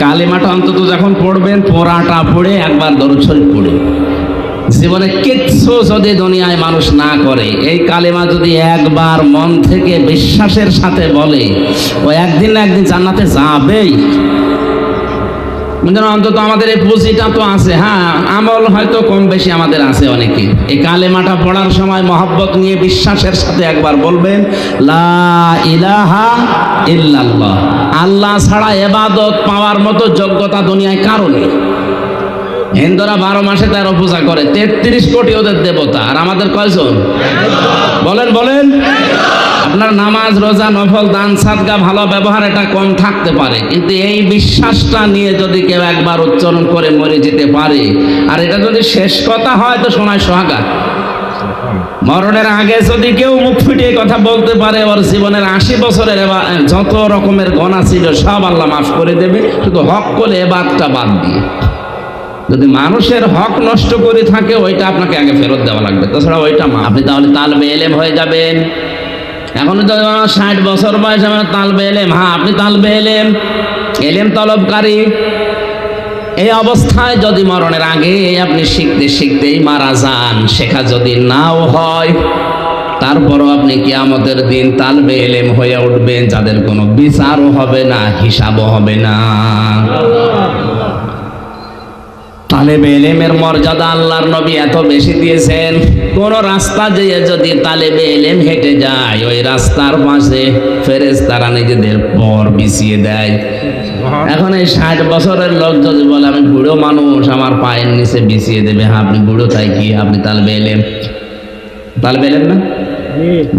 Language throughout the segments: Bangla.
কালেমাটা অন্তত যখন পড়বেন পড়াটা পড়ে একবার দরুদ শরীফ পড়ে। জীবনে কিচ্ছু যদি দুনিয়ায় মানুষ না করে, এই কালেমা যদি একবার মন থেকে বিশ্বাসের সাথে বলে, ও একদিন না একদিন জান্নাতে যাবেই। অন্তত আমাদের এই পুঁজিটা তো আছে। হ্যাঁ, আমল হয়তো কম বেশি আমাদের আছে অনেকে। এই কালেমাটা পড়ার সময় মহব্বত নিয়ে বিশ্বাসের সাথে একবার বলবেন, লা ইলাহা ইল্লাল্লাহ। আল্লাহ ছাড়া ইবাদত পাওয়ার মতো যোগ্যতা দুনিয়ায় কারো নেই। হিন্দুরা 12 মাসে 13 পূজা করে, 33 কোটি ওদের দেবতা, আর আমাদের কয়জন? বলেন বলেন। আপনার নামাজ রোজা নফল দান সাদকা ভালো ব্যবহার এটা কম থাকতে পারে, কিন্তু এই বিশ্বাসটা নিয়ে যদি কেউ একবার উচ্চারণ করে মরে যেতে পারে, আর এটা যদি শেষ কথা হয় তো শোনায় সোহাগা। মরণের আগে যদি কেউ মুখ ফুটিয়ে কথা বলতে পারে, ওর জীবনের 80 বছরের যত রকমের গুনাহ ছিল সব আল্লাহ মাফ করে দেবে, শুধু হক করে এবাদটা বাদ দিয়ে। যদি মানুষের হক নষ্ট করে থাকে, ওইটা আপনাকে আগে ফেরত দেওয়া লাগবে, তাছাড়া ওইটা আপনি তাহলে তালবে ইলম হয়ে যাবেন। এখন তো 60 বছর বয়স, আমার তালবে ইলম। হ্যাঁ, আপনি তালবে ইলম তলবকারী। এই অবস্থায় যদি মরণের আগে আপনি শিখতে শিখতেই মারা যান, শেখা যদি নাও হয়, তারপরও আপনি কিয়ামতের দিন তালবে ইলম হয়ে উঠবেন, যাদের কোনো বিচারও হবে না, হিসাবও হবে না। তালেবে ইলমের মর্যাদা আল্লাহর নবী এত বেশি দিয়েছেন, কোন রাস্তা দিয়ে যদি তালেবে ইলম হেঁটে যায়, ওই রাস্তার পাশে ফেরেশতারা নিজেদের পর বিছিয়ে দেয়। এখন এই 60 বছরের লোক যদি বলে আমি বুড়ো মানুষ, আমার পায়ের নিচে বিছিয়ে দেবে। হ্যাঁ, আপনি বুড়ো তাই কি, আপনি তালেবে ইলম না?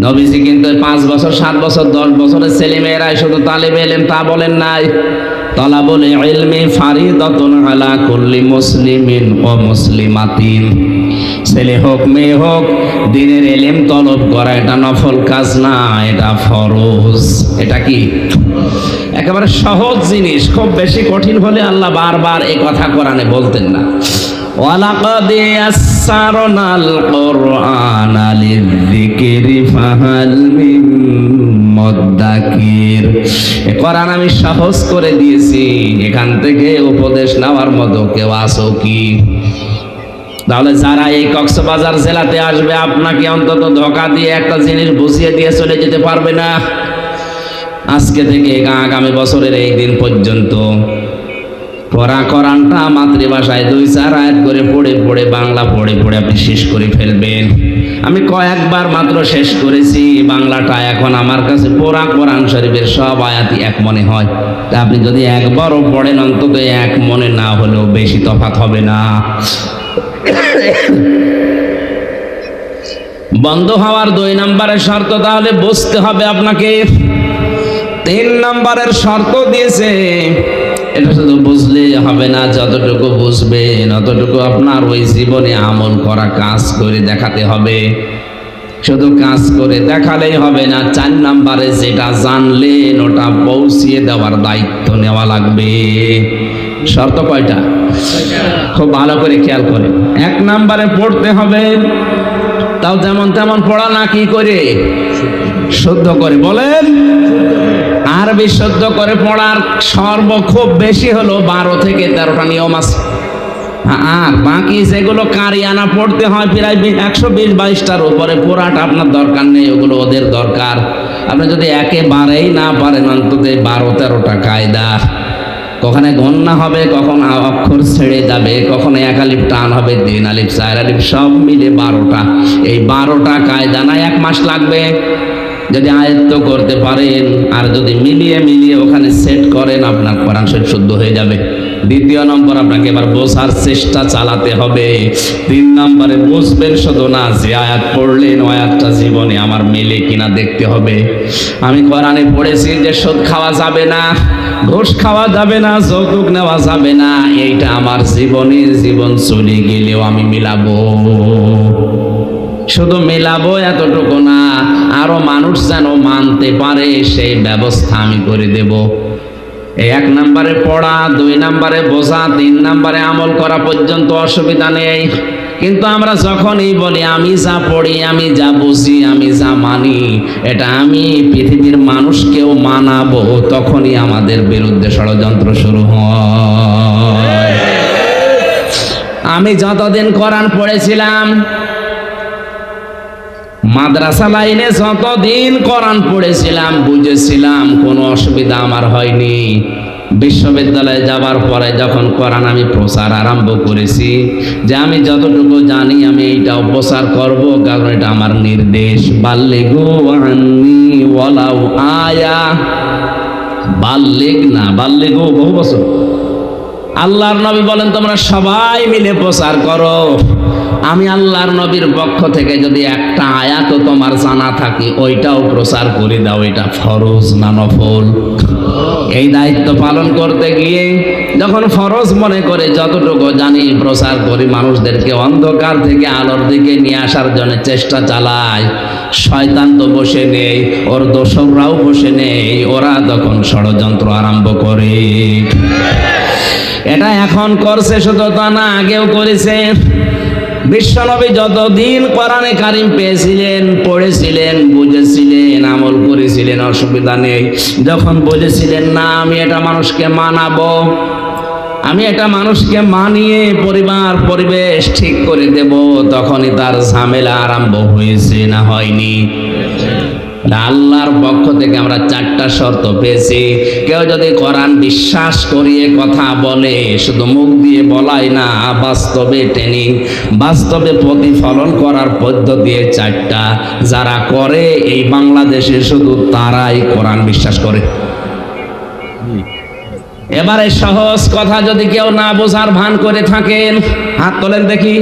নবীজি কিন্তু 5 বছর 7 বছর 10 বছরের ছেলেমেয়েরাই শুধু তালেবে ইলম তা বলেন নাই। তালাবুল ইলমি ফারিদাতুন আলা কুল্লি মুসলিমিন ওয়া মুসলিমাতিন। ছেলে হোক মেয়ে হোক, দ্বীনের ইলম তলব করা এটা নফল কাজ না, এটা ফরজ। এটা কি একেবারে সহজ জিনিস, খুব বেশি কঠিন হলে আল্লাহ বারবার এই কথা কোরআনে বলতেন না। ওয়ালাকাদ ইয়াসসারনাল কুরআনা লিযিকরি ফাহাল মিন মুদ্দাকির। এই কোরআন আমি সহজ করে দিয়েছি, এখান থেকে উপদেশ নেওয়ার মতো কেউ আছো কি? তাহলে যারা এই কক্সবাজার জেলাতে আসবে, আপনাকে অন্তত ধোঁকা দিয়ে একটা জিনিস বুঝিয়ে দিয়ে চলে যেতে পারবে না। আজকে থেকে আগামী বছরের এই দিন পর্যন্ত পড়া কোরআনটা মাতৃভাষায় 2-4 আয়াত করে পড়ে পড়ে, বাংলা পড়ে পড়ে আপনি শেষ করে ফেলবেন। আমি কয়েকবার মাত্র শেষ করেছি বাংলাটা, এখন আমার কাছে পুরা কোরআন শরীফের সব আয়াতই এক মনে হয়। তা আপনি যদি একবারও পড়েন, অন্তত এক মনে না হলেও বেশি তফাৎ হবে না। বন্ধ হওয়ার 2 নম্বরের শর্ত তাহলে বুঝতে হবে আপনাকে। 3 নম্বরের শর্ত দিয়েছে, এটা শুধু বুঝলে হবে না, যতটুকু বুঝবেন অতটুকু আপনার ওই জীবনে আমল করা, কাজ করে দেখাতে হবে। শুধু কাজ করে দেখালেই হবে না, 4 নম্বরে যেটা জানলেন ওটা পৌঁছিয়ে দেওয়ার দায়িত্ব নেওয়া লাগবে। শর্ত কয়টা? খুব ভালো করে খেয়াল করে। 1 নম্বরে পড়তে হবে, তাও যেমন তেমন পড়া না, কি করে? শুদ্ধ করে। বলেন, আরবি শুদ্ধ করে পড়ার খুব বেশি হলো 12 থেকে 13টা নিয়ম আছে। আর বাকি যেগুলো কারিয়ানা পড়তে হয় প্রায় 120-22টার উপরে, পুরাটা আপনার দরকার নেই, ওগুলো ওদের দরকার। আপনি যদি একেবারেই না পারেন, অন্তত 12-13টা কায়দা। কখনো গণনা হবে, কখন অক্ষর ছেড়ে যাবে, কখনো 1 আলিফ টান হবে, 3 আলিফ 4 আলিফ, সব মিলে 12টা। এই 12টা কায়দা না 1 মাস লাগবে যদি আয়ত্ত করতে পারেন। আর যদি মিলিয়ে মিলিয়ে ওখানে সেট করেন, আপনার কোরআন শরীফ শুদ্ধ হয়ে যাবে। 2 নম্বর, আপনাকে এবার বোঝার চেষ্টা চালাতে হবে। 3 নম্বরে বুঝবেন শুধু না, যে আয়াত পড়লেন ওই আয়াতটা জীবনে আমার মেলে কিনা দেখতে হবে। আমি কোরআনে পড়েছি যে সুদ খাওয়া যাবে না, ঘুষ খাওয়া যাবে না, যৌতুক নেওয়া যাবে না, এইটা আমার জীবন চলে গেলেও আমি মিলাবো। শুধু মেলাবো এতটুকু না, আরো মানুষ যেন মানতে পারে সেই ব্যবস্থা আমি করে দেব। 1 নম্বরে পড়া, 2 নম্বরে বোঝা, 3 নম্বরে আমল করা পর্যন্ত অসুবিধা নেই। কিন্তু আমরা যখনই বলি আমি যা পড়ি, আমি যা বুঝি, আমি যা মানি, এটা আমি পৃথিবীর মানুষকেও মানাবো, তখনই আমাদের বিরুদ্ধে ষড়যন্ত্র শুরু হয়। আমি যতদিন কোরআন পড়েছিলাম, মাদ্রাসা লাইনে যতদিন কোরআন পড়েছিলাম, বুঝেছিলাম, কোনো অসুবিধা আমার হয়নি। বিশ্ববিদ্যালয়ে যাবার পরে যখন কোরআন আমি প্রচার আরম্ভ করেছি, যে আমি যতটুকু জানি আমি এইটাও প্রচার করব, কারণ এটা আমার নির্দেশ। বাল্লিগু আন্নি ওয়ালাউ আয়া, বাল্লিগ না, বাল্লিগু বহু বছর। আল্লাহর নবী বলেন তোমরা সবাই মিলে প্রচার করো। আমি আল্লাহর নবীর পক্ষ থেকে যদি একটা আয়াতও তোমার জানা থাকে, ওইটাও প্রচার করে দাও। এটা ফরজ না নফল? এই দায়িত্ব পালন করতে গিয়ে যখন ফরজ মনে করে যতটুকু জানি প্রচার করি, মানুষদেরকে অন্ধকার থেকে আলোর দিকে নিয়ে আসার জন্য চেষ্টা চালায়, শয়তান তো বসে নেই, ওর দোসররাও বসে নেই, ওরা তখন ষড়যন্ত্র আরম্ভ করে। এটা এখন করছে শুধু তা না, আগেও করেছে। বিশ্বনবী যতদিন কোরআনে কারিম পেয়েছিলেন, পড়েছিলেন, বুঝেছিলেন, আমল করেছিলেন, অসুবিধা নেই। যখন বলেছিলেন না আমি এটা মানুষকে মানাবো, আমি এটা মানুষকে মানিয়ে পরিবার পরিবেশ ঠিক করে দেব, তখনই তার ঝামেলা আরম্ভ হয়েছে, না হয়নি? আল্লাহর পক্ষ থেকে আমরা 4টা শর্ত পেয়েছি। কেউ যদি কোরআন বিশ্বাস করিয়ে কথা বলে, শুধু মুখ দিয়ে বলাই না, বাস্তবে ট্রেনিং, বাস্তবে প্রতিফলন করার পদ্ধতি 4টা। যারা করে এই বাংলাদেশে শুধু তারাই কোরআন বিশ্বাস করে। এবারে সহজ কথা যদি কেউ না বোঝার ভান করে থাকেন, হাত তোলেন দেখি,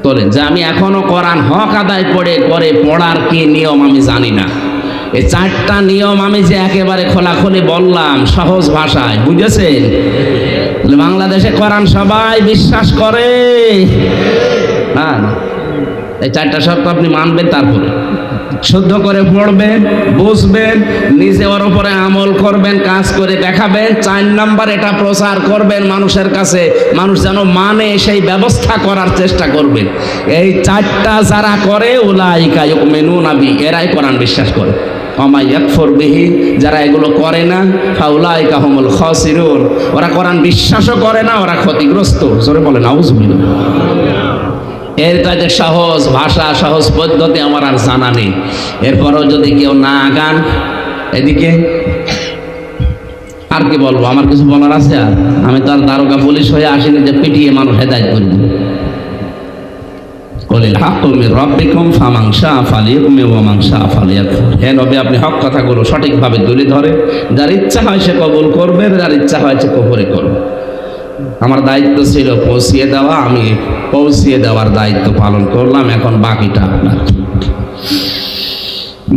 তোলেন, যে আমি এখনো কোরআন হক আদায় করে পড়ার কি নিয়ম আমি জানি না। এই 4টা নিয়ম আমি যে একেবারে খোলাখুলি বললাম সহজ ভাষায়, বুঝেছেন? বাংলাদেশে কোরআন সবাই বিশ্বাস করে না। এই 4টা শর্ত আপনি মানবেন, তারপরে শুদ্ধ করে পড়বেন, বুঝবেন, নিজে ওর উপরে আমল করবেন, কাজ করে দেখাবেন। 4 নাম্বার এটা প্রচার করবেন মানুষের কাছে, মানুষ যেন মানে, সেই ব্যবস্থা করার চেষ্টা করবেন। এই 4টা যারা করে, উলাইকা ইউমিনুনা বি, এরাই কোরআন বিশ্বাস করে। ওমা ইয়াকফুর বিহি, যারা এগুলো করে না, ফাউলাইকা হুমুল খাসিরুন, ওরা কোরআন বিশ্বাসও করে না, ওরা ক্ষতিগ্রস্ত। জোরে বলেন আউযুবিল্লাহ। এর কাজে সহজ ভাষা, সহজ পদ্ধতি আমার আর জানা নেই। এরপরও যদি কেউ না আগান, এদিকে আর কি বলবো, আমার কিছু বলার আছে? আর আমি তো আর দারোগা পুলিশ হয়ে আসিনি যে পিটিয়ে মানুষ হেদায়েত করে দেব। কলিল হাক্কু মির রাব্বিকুম ফামান শাআ ফালিউমিন ওয়া মান শাআ ফালিয়াকফুর। হে নবী, আপনি হক কথাগুলো সঠিকভাবে তুলে ধরে, যার ইচ্ছা হয় সে কবুল করবে, যার ইচ্ছা হয় সে কুফরি করবে। আমার দায়িত্ব ছিল পৌঁছিয়ে দেওয়া, আমি পৌঁছিয়ে দেওয়ার দায়িত্ব পালন করলাম, এখন বাকিটা আপনার।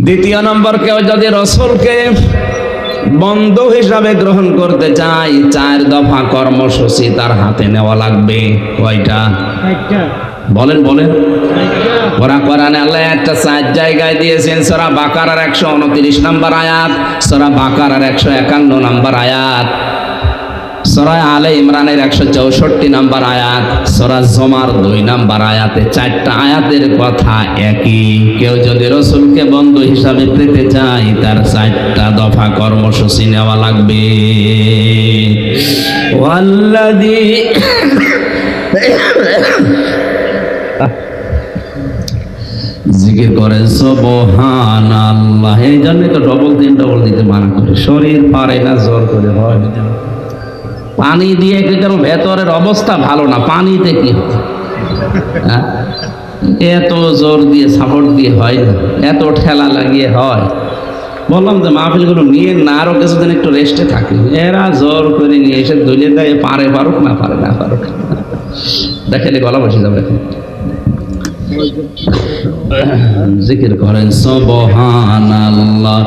2 নম্বর, কেউ যদি রাসূলকে বন্ধু হিসাবে গ্রহণ করতে চায়, 4 দফা কর্মসূচি তার হাতে নেওয়া লাগবে। কয়টা? বলেন বলেন। ওরা কোরআনে আল্লাহ একটা 4 জায়গায় দিয়েছেন। সূরা বাকারার 129 নম্বর আয়াত, সূরা বাকারার 151 নম্বর আয়াত, সূরা আলে ইমরানের 164 নম্বর আয়াত, সূরা জুমার 2 নম্বর আয়াতে 4টা আয়াতের কথা একই। কেউ যদি রাসূলকে বন্ধু হিসাবে পেতে চায়, তার 4টা দফা কর্মসূচি নেওয়া লাগবে। ওয়াল্লাযী জিকির করেন সুবহানাল্লাহ। এই জন্য তো ডবল দিতে মানা করে, শরীর পারে না, জোর করে হয়। পানি দিয়ে কিন্তু ভেতরের অবস্থা ভালো না, পানিতে কি এত জোর দিয়ে সাপোর্ট দিয়ে হয় না, এত ঠেলা লাগিয়ে হয়। বললাম যে মাহফিলগুলো নিয়ে না, আরো কিছুদিন একটু রেস্টে থাকে। এরা জোর করে নিয়ে এসে দলে দেয়, পারুক না পারুক। দেখেন গলা বসে যাবে। জিকির করেন সুবহানাল্লাহ।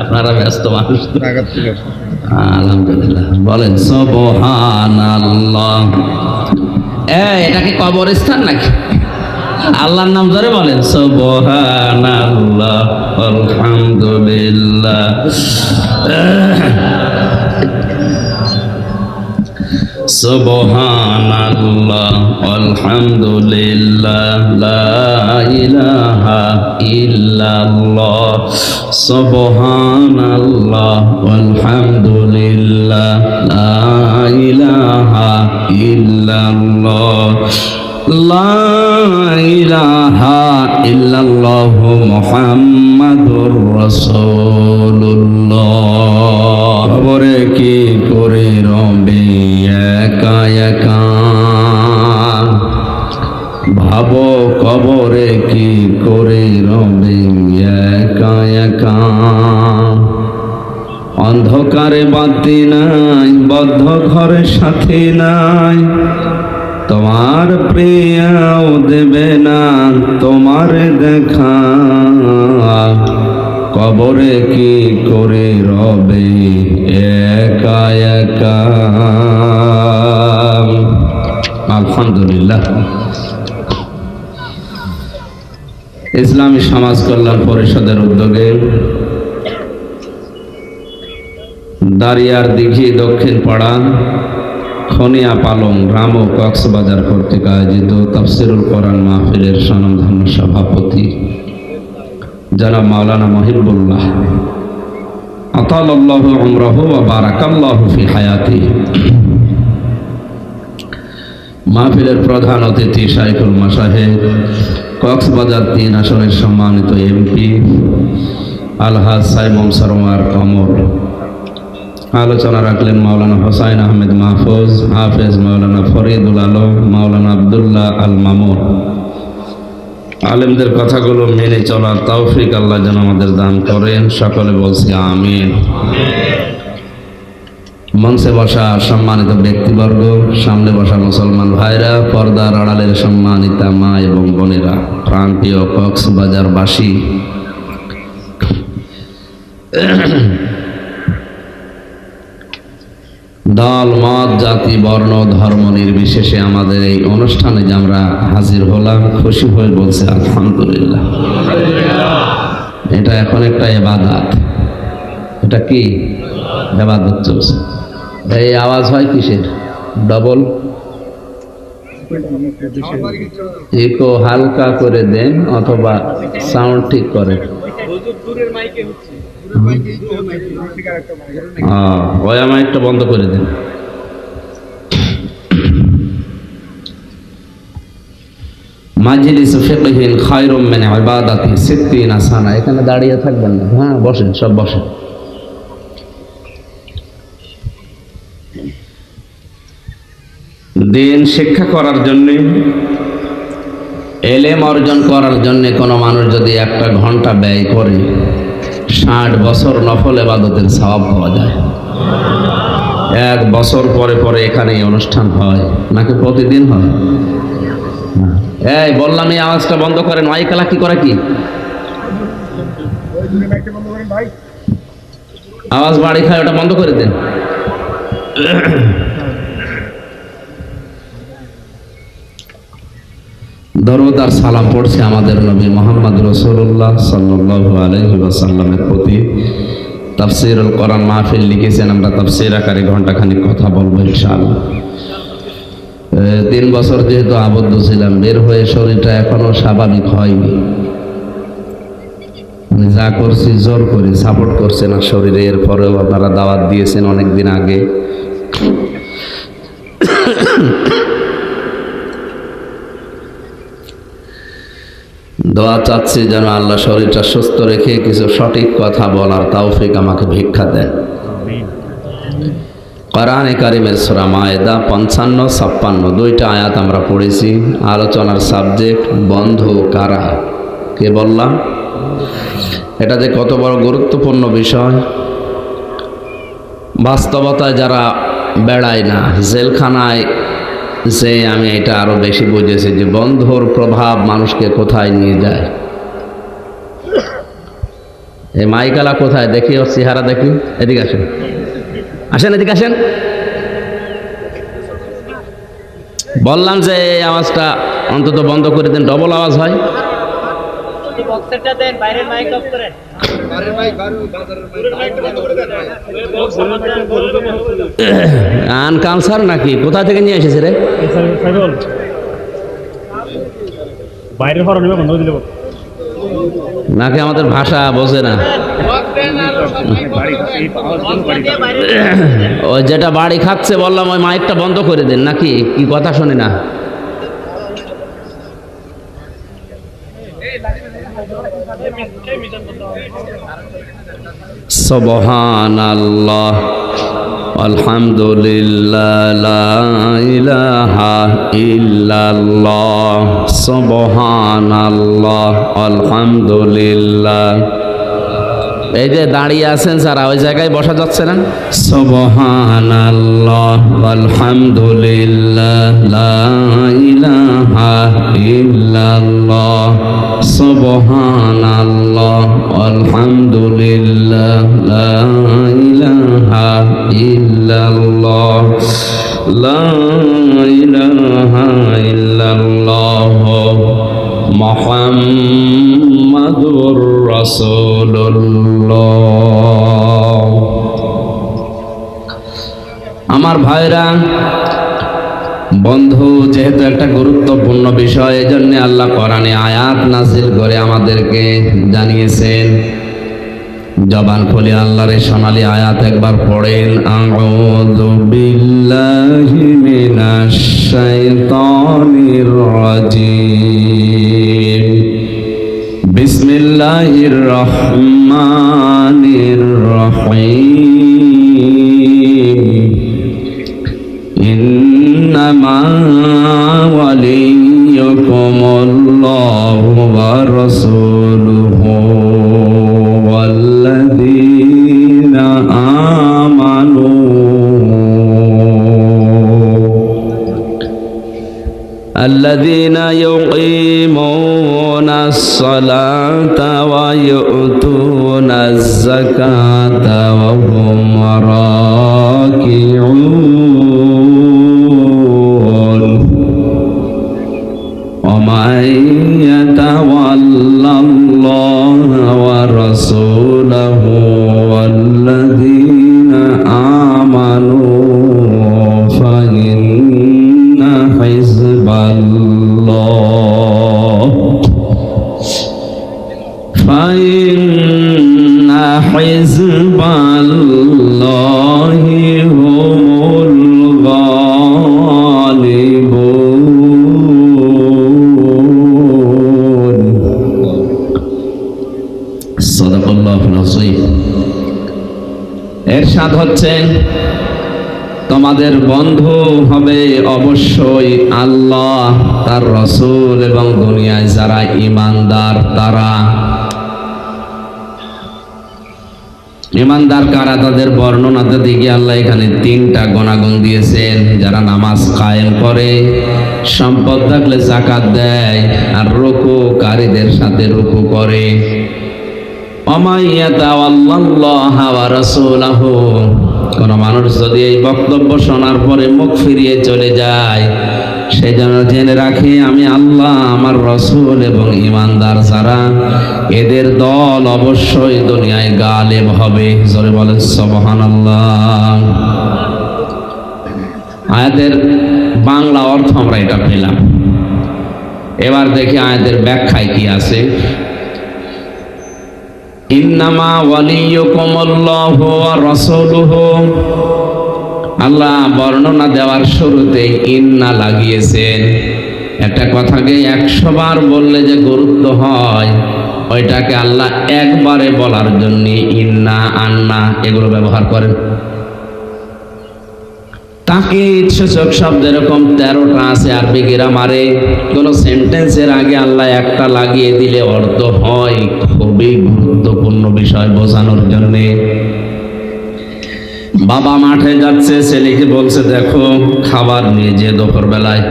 আপনারা ব্যস্ত মানুষ, আলহামদুলিল্লাহ। বলেন সুবহানাল্লাহ। এটা কি কবরস্থান নাকি? আল্লাহর নাম ধরে বলেন সুবহানাল্লাহ, আলহামদুলিল্লাহ। সুবহানাল্লাহ আলহামদুলিল্লাহ লা ইলাহা ইল্লাল্লাহ সুবহানাল্লাহ আলহামদুলিল্লাহ লা ইলাহা ইল্লাল্লাহ লা ইলাহা ইল্লাল্লাহ মুহাম্মাদুর রাসূলুল্লাহ। খবরে কি করে রবে একা একা, ভাবো কবরে কি করে রবে একা একা। অন্ধকারে বাতি নাই, বদ্ধ ঘরে সাথী নাই, তোমার প্রিয়াও দেবে না তোমার দেখা, কবরে কি করে রবে একা একা। আলহামদুলিল্লাহ। ইসলামী সমাজ কল্যাণ পরিষদের উদ্যোগে দারিয়ার দিঘি দক্ষিণ পাড়া খনিয়া পালং রাম ও কক্সবাজার কর্তৃক আয়োজিত তাফসিরুল কোরআন মাহফিলের স্বনামধন্য সভাপতি জনাব মাওলানা মহিবুল্লাহ আতালাল্লাহু উমরাহু ওয়া বারাকাল্লাহু ফি হায়াতিহি, মাহফিলের প্রধান অতিথি শাইখুল মাশায়েখ কক্সবাজার ৩ আসনের সম্মানিত এমপি আলহাজ সাইমন সরওয়ার কমর। আলোচনা রাখলেন মাওলানা হোসাইন আহমেদ মাহফুজ, হাফেজ মাওলানা ফরিদুল আলম, মাওলানা আব্দুল্লাহ আল মামুন। আলেমদের কথাগুলো মেনে চলার তৌফিক আল্লাহ যেন আমাদের দান করেন, সকলে বলছি আমিন। মঞ্চে বসা সম্মানিত ব্যক্তিবর্গ, সামনে বসা মুসলমান ভাইরা, পর্দার আড়ালের সম্মানিতা মা এবং বোনেরা, প্রান্তীয় কক্সবাজারবাসী, দল মত জাতি বর্ণ ধর্ম নির্বিশেষে আমাদের এই অনুষ্ঠানে যে আমরা হাজির হলাম, খুশি হয়ে বলছে আলহামদুলিল্লাহ। এটা এখন একটা ইবাদত। এটা কি ইবাদত চলছে। এই আওয়াজ হয় কিসের? ডবল ইকো হালকা করে দেন অথবা সাউন্ড ঠিক করে। ওই মাইকটা বন্ধ করে দেন। মাজলিস ফিকহিন খায়রুম মিন ইবাদাতি 60 সানা। এখানে দাঁড়িয়ে থাকবেন না, হ্যাঁ বসেন, সব বসেন। দিন শিক্ষা করার জন্য, এলেম অর্জন করার জন্য কোনো মানুষ যদি 1 ঘন্টা ব্যয় করে 60 বছর নফল ইবাদতের সওয়াব পাওয়া যায়। 1 বছর পরে পরে এখানে এই অনুষ্ঠান হয় নাকি প্রতিদিন হয়? এই বললাম এই আওয়াজটা বন্ধ করেন। মাইকেলা কি করে কি আওয়াজ বাড়ি খায়, ওটা বন্ধ করে দেন। দরুদ আর সালাম পড়ছে আমাদের নবী মুহাম্মদ রাসূলুল্লাহ সাল্লাল্লাহু আলাইহি ওয়াসাল্লামের প্রতি। তাফসীরুল কোরআন মাহফিল লিখেছেন, আমরা তাফসীর আকারে ঘন্টাখানিক কথা বলবো ইনশাআল্লাহ। 3 বছর যেহেতু আবদ্ধ ছিলাম, বের হয়ে শরীরটা এখনো স্বাভাবিক হয়নি। আমি যা করছি জোর করে, সাপোর্ট করছে না শরীরে। এরপরেও আপনারা দাওয়াত দিয়েছেন অনেক দিন আগে। দোয়া চাচ্ছি যেন আল্লাহ শরীরটা সুস্থ রেখে কিছু সঠিক কথা বলার তৌফিক আমাকে ভিক্ষা দেন। কোরআনে কারিমের সূরা মায়েদা 55-56 2টা আয়াত আমরা পড়েছি। আলোচনার সাবজেক্ট বন্ধু কারা। কে বললাম? এটা যে কত বড় গুরুত্বপূর্ণ বিষয়। বাস্তবতায় যারা বেড়ায় না, জেলখানায় যে আমি এটা আরো বেশি বুঝেছি যে বন্ধুর প্রভাব মানুষকে কোথায় নিয়ে যায়। এই মাইকালা কোথায় দেখি, ওর চেহারা দেখি। এদিকে আসেন, আসেন, এদিকে আসেন। বললাম যে এই আওয়াজটা অন্তত বন্ধ করে দেন, ডবল আওয়াজ হয়। বক্সটা দেন, বাইরের মাইক অফ করেন। বাইরের মাইক বন্ধ করে দেন। আনকালচার নাকি কোথা থেকে নিয়ে এসেছে রে? বাইরের ফরম বন্ধ করে দিলে নাকি আমাদের ভাষা বোঝে না? ওই যেটা বাড়ি খাচ্ছে বললাম ওই মাইকটা বন্ধ করে দেন, নাকি কি কথা শুনি না? সুবহানাল্লাহ আলহামদুলিল্লাহ লা ইলাহা ইল্লাল্লাহ সুবহানাল্লাহ আলহামদুলিল্লাহ। এই যে দাঁড়িয়ে আছেন যারা, ওই জায়গায় বসা যাচ্ছে না? সুবহানাল্লাহ আলহামদুলিল্লাহ লা ইলাহা ইল্লাল্লাহ সুবহানাল্লাহ আলহামদুলিল্লাহ লা ইলাহা ইল্লাল্লাহ লা ইলাহা ইল্লাল্লাহ মুহাম্মাদুর রাসূলুল্লাহ। আমার ভাইরা বন্ধু, যেহেতু একটা গুরুত্বপূর্ণ বিষয়, এজন্য আল্লাহ কোরআনে আয়াত নাযিল করে আমাদেরকে জানিয়েছেন। জবান খুলে আল্লাহর এই সোনালী আয়াত একবার পড়েন। আউযু বিল্লাহি মিনাশ শাইতানির রাজিম। বিসমিল্লাহির রহমানির রহিম। ইন্নামা ওয়ালিয়্যুকুমুল্লাহু ওয়া রাসূলুহু ওয়াল্লাযীনা আমানু الذين يقيمون الصلاة ويؤتون الزكاة وهم راكعون ومن يتولى الله ورسوله والذين آمنوا فإن حزب الله هم الغالبون সাদাকাল্লাহুল আযীম। ইরশাদ হচ্ছে তোমাদের বন্ধু হবে অবশ্যই আল্লাহ, তার রাসূল এবং দুনিয়ায় যারা ঈমানদার তারা। ঈমানদার কারা, তাদের বর্ণনাতে দিকে আল্লাহ এখানে তিনটা গুণাগুণ দিয়েছেন। যারা নামাজ কায়েম করে, সম্পদ থাকলে যাকাত দেয়, আর রুকুকারীদের সাথে রুকু করে। ওয়ামাইয়াতাওয়াল্লাল্লাহা ওয়া রাসূলাহু, কোন মানুষ যদি এই বক্তব্য শোনার পরে মুখ ফিরিয়ে চলে যায়, সে যেন জেনে রাখে আমি আল্লাহ, আমার রাসূল এবং ঈমানদার যারা, এদের দল অবশ্যই দুনিয়ায় গালেব হবে। জোরে বলেন সুবহানাল্লাহ। আয়াতের বাংলা অর্থ আমরা এটা পেলাম। এবার দেখি আয়াতের ব্যাখ্যায় কি আছে। ইন্নামা ওয়ালিয়্যুকুমুল্লাহু ওয়া রাসূলুহু, আল্লাহ বর্ণনা দেওয়ার শুরুতেই ইন্না লাগিয়েছেন। একটা কথাকে 100 বার বললে যে গুরুত্ব হয়, ওইটাকে আল্লাহ একবারে বলার জন্য ইন্না, আন্না এগুলো ব্যবহার করেন। তাকিদ সূচক শব্দ এরকম 13টা আছে আরবি গ্রামারে। কোন সেন্টেন্সের আগে আল্লাহ একটা লাগিয়ে দিলে অর্থ হয় খুবই গুরুত্বপূর্ণ বিষয় বোঝানোর জন্যে। বাবা মাঠে যাচ্ছে, ছেলেকে বলছে দেখো খাবার নিয়ে যে দুপুর বেলায়।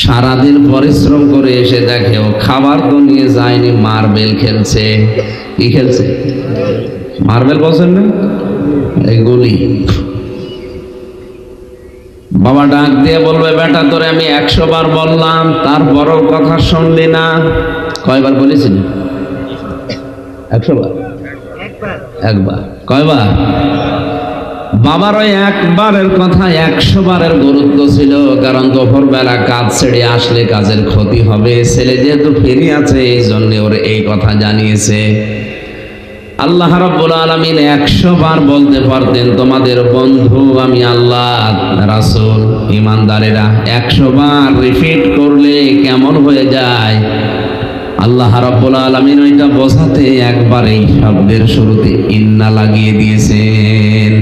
সারাদিন পরিশ্রম করে এসে দেখে ও খাবার তো নিয়ে যায়নি, মার্বেল খেলছে। কি খেলছে? মার্বেল বলছেন না, এগুলি। বাবা ডাক দিয়ে বলবে বেটা তোরে আমি 100 বার বললাম, তারপরও কথা শুনলি না, কয়বার বলেছেন? 100 বার। একবার। কয়বার? বাবার ওই একবারের কথা 100 বারের গুরুত্ব ছিল, কারণ দুপুর বেলা কাজ ছেড়ে আসলে কাজের ক্ষতি হবে, ছেলে যেহেতু ফিরে আছে এই জন্য ওর এই কথা জানিয়েছে। আল্লাহ রাব্বুল আলামিন 100 বার বলতে পারতেন তোমাদের বন্ধু আমি আল্লাহ, রাসূল, ঈমানদারেরা 100 বার রিপিট করলে কেমন হয়ে যায়। আল্লাহ রাব্বুল আলামিন ওইটা বোঝাতে একবার এই শব্দের শুরুতে ইন্না লাগিয়ে দিয়েছেন।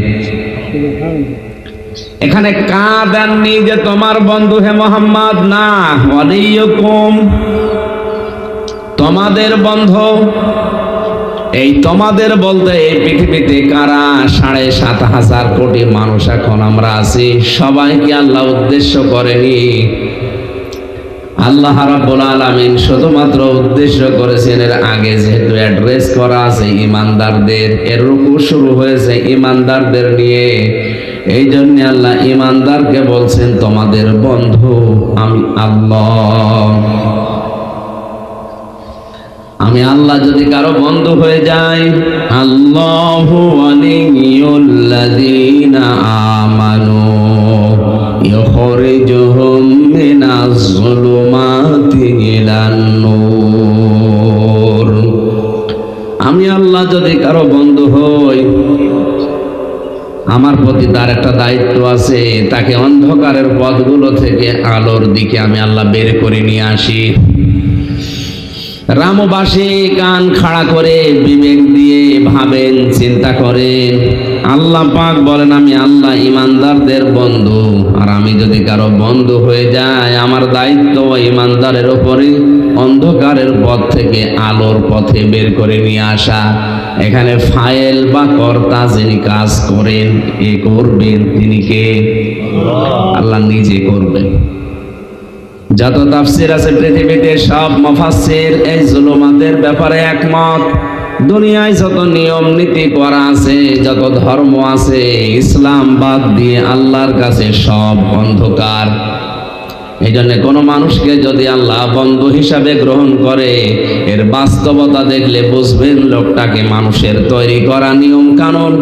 এখানে কা দেননি যে তোমার বন্ধু হে মুহাম্মদ, না, ওয়ালিয়ুকুম, তোমাদের বন্ধু। এই তোমাদের বলতে এই পৃথিবীতে কারা 7.5 কোটি মানুষ এখন আমরা আছি, সবাইকে আল্লাহ উদ্দেশ্য করেনি। আল্লাহ রাব্বুল আলামিন শুধুমাত্র উদ্দেশ্য করেছেন, এর আগে যেহেতু অ্যাড্রেস করা আছে ঈমানদারদের, এর রুকু শুরু হয়েছে ঈমানদারদের নিয়ে, এই জন্য আল্লাহ ঈমানদারকে বলছেন তোমাদের বন্ধু আমি আল্লাহ। আমি আল্লাহ যদি কারো বন্ধু হয়ে যাই, আল্লাহু ওয়ালিয়ুল্লাযীনা আমানু ইখরিজুহুম মিনাজ যুলুমাতি ইলান নূর। আমি আল্লাহ যদি কারো বন্ধু হই, আমার প্রতি তার একটা দায়িত্ব আছে, তাকে অন্ধকারের পথগুলো থেকে আলোর দিকে আমি আল্লাহ বের করে নিয়ে আসি। রামবাসী কান খাড়া করে বিবেক দিয়ে ভাবেন, চিন্তা করেন। আল্লাহ পাক বলেন আমি আল্লাহ ঈমানদারদের বন্ধু, আর আমি যদি কারো বন্ধু হয়ে যাই, আমার দায়িত্ব ঈমানদারের উপরে অন্ধকারের পথ থেকে আলোর পথে বের করে নিয়ে আসা। এখানে ফাইল বা কর্তা যিনি কাজ করেন, এ করবেন তিনি কে? আল্লাহ নিজে করবেন। যত তাফসীর আছে পৃথিবীতে সব মুফাসসির এই জুলুমাতের ব্যাপারে একমত। দুনিয়ায় যত নিয়ম নীতি করা আছে, যত ধর্ম আছে, ইসলাম বাদ দিয়ে আল্লাহর কাছে সব অন্ধকার। এই জন্য কোনো মানুষকে যদি আল্লাহ বন্ধু হিসাবে গ্রহণ করে, এর বাস্তবতা দেখলে বুঝবেন লোকটাকে মানুষের তৈরি করা নিয়ম কানুন,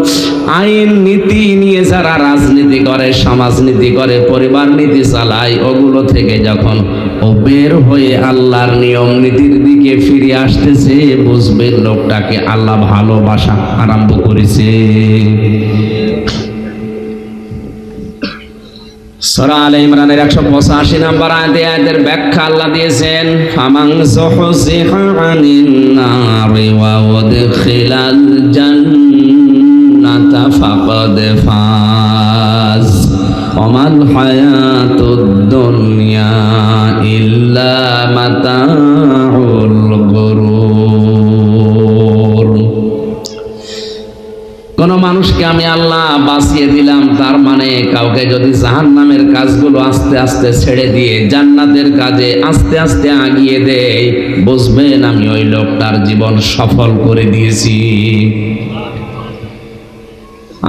আইন নীতি নিয়ে যারা রাজনীতি করে, সমাজনীতি করে, পরিবার নীতি চালায়, ওগুলো থেকে যখন ও বের হয়ে আল্লাহর নিয়ম নীতির দিকে ফিরে আসতেছে, বুঝবেন লোকটাকে আল্লাহ ভালোবাসা আরম্ভ করেছে। সূরা আলে ইমরানের 185 নম্বর আয়াতের ব্যাখ্যা আল্লাহ দিয়েছেন, ফামান যুহজিহা আনিন নারি ওয়া উদখিলাল জান্নাতা ফাকাদ ফাজ ওয়া মাল হায়াতুদ দুনিয়া ইল্লা মাতাউল গুরুর। কোন মানুষকে আমি আল্লাহ বাঁচিয়ে দিলাম, তার মানে কাউকে যদি জাহান্নামের কাজগুলো আস্তে আস্তে ছেড়ে দিয়ে জান্নাতের কাজে আস্তে আস্তে আগিয়ে দেয়, বুঝবেন আমি ওই লোকটার জীবন সফল করে দিয়েছি।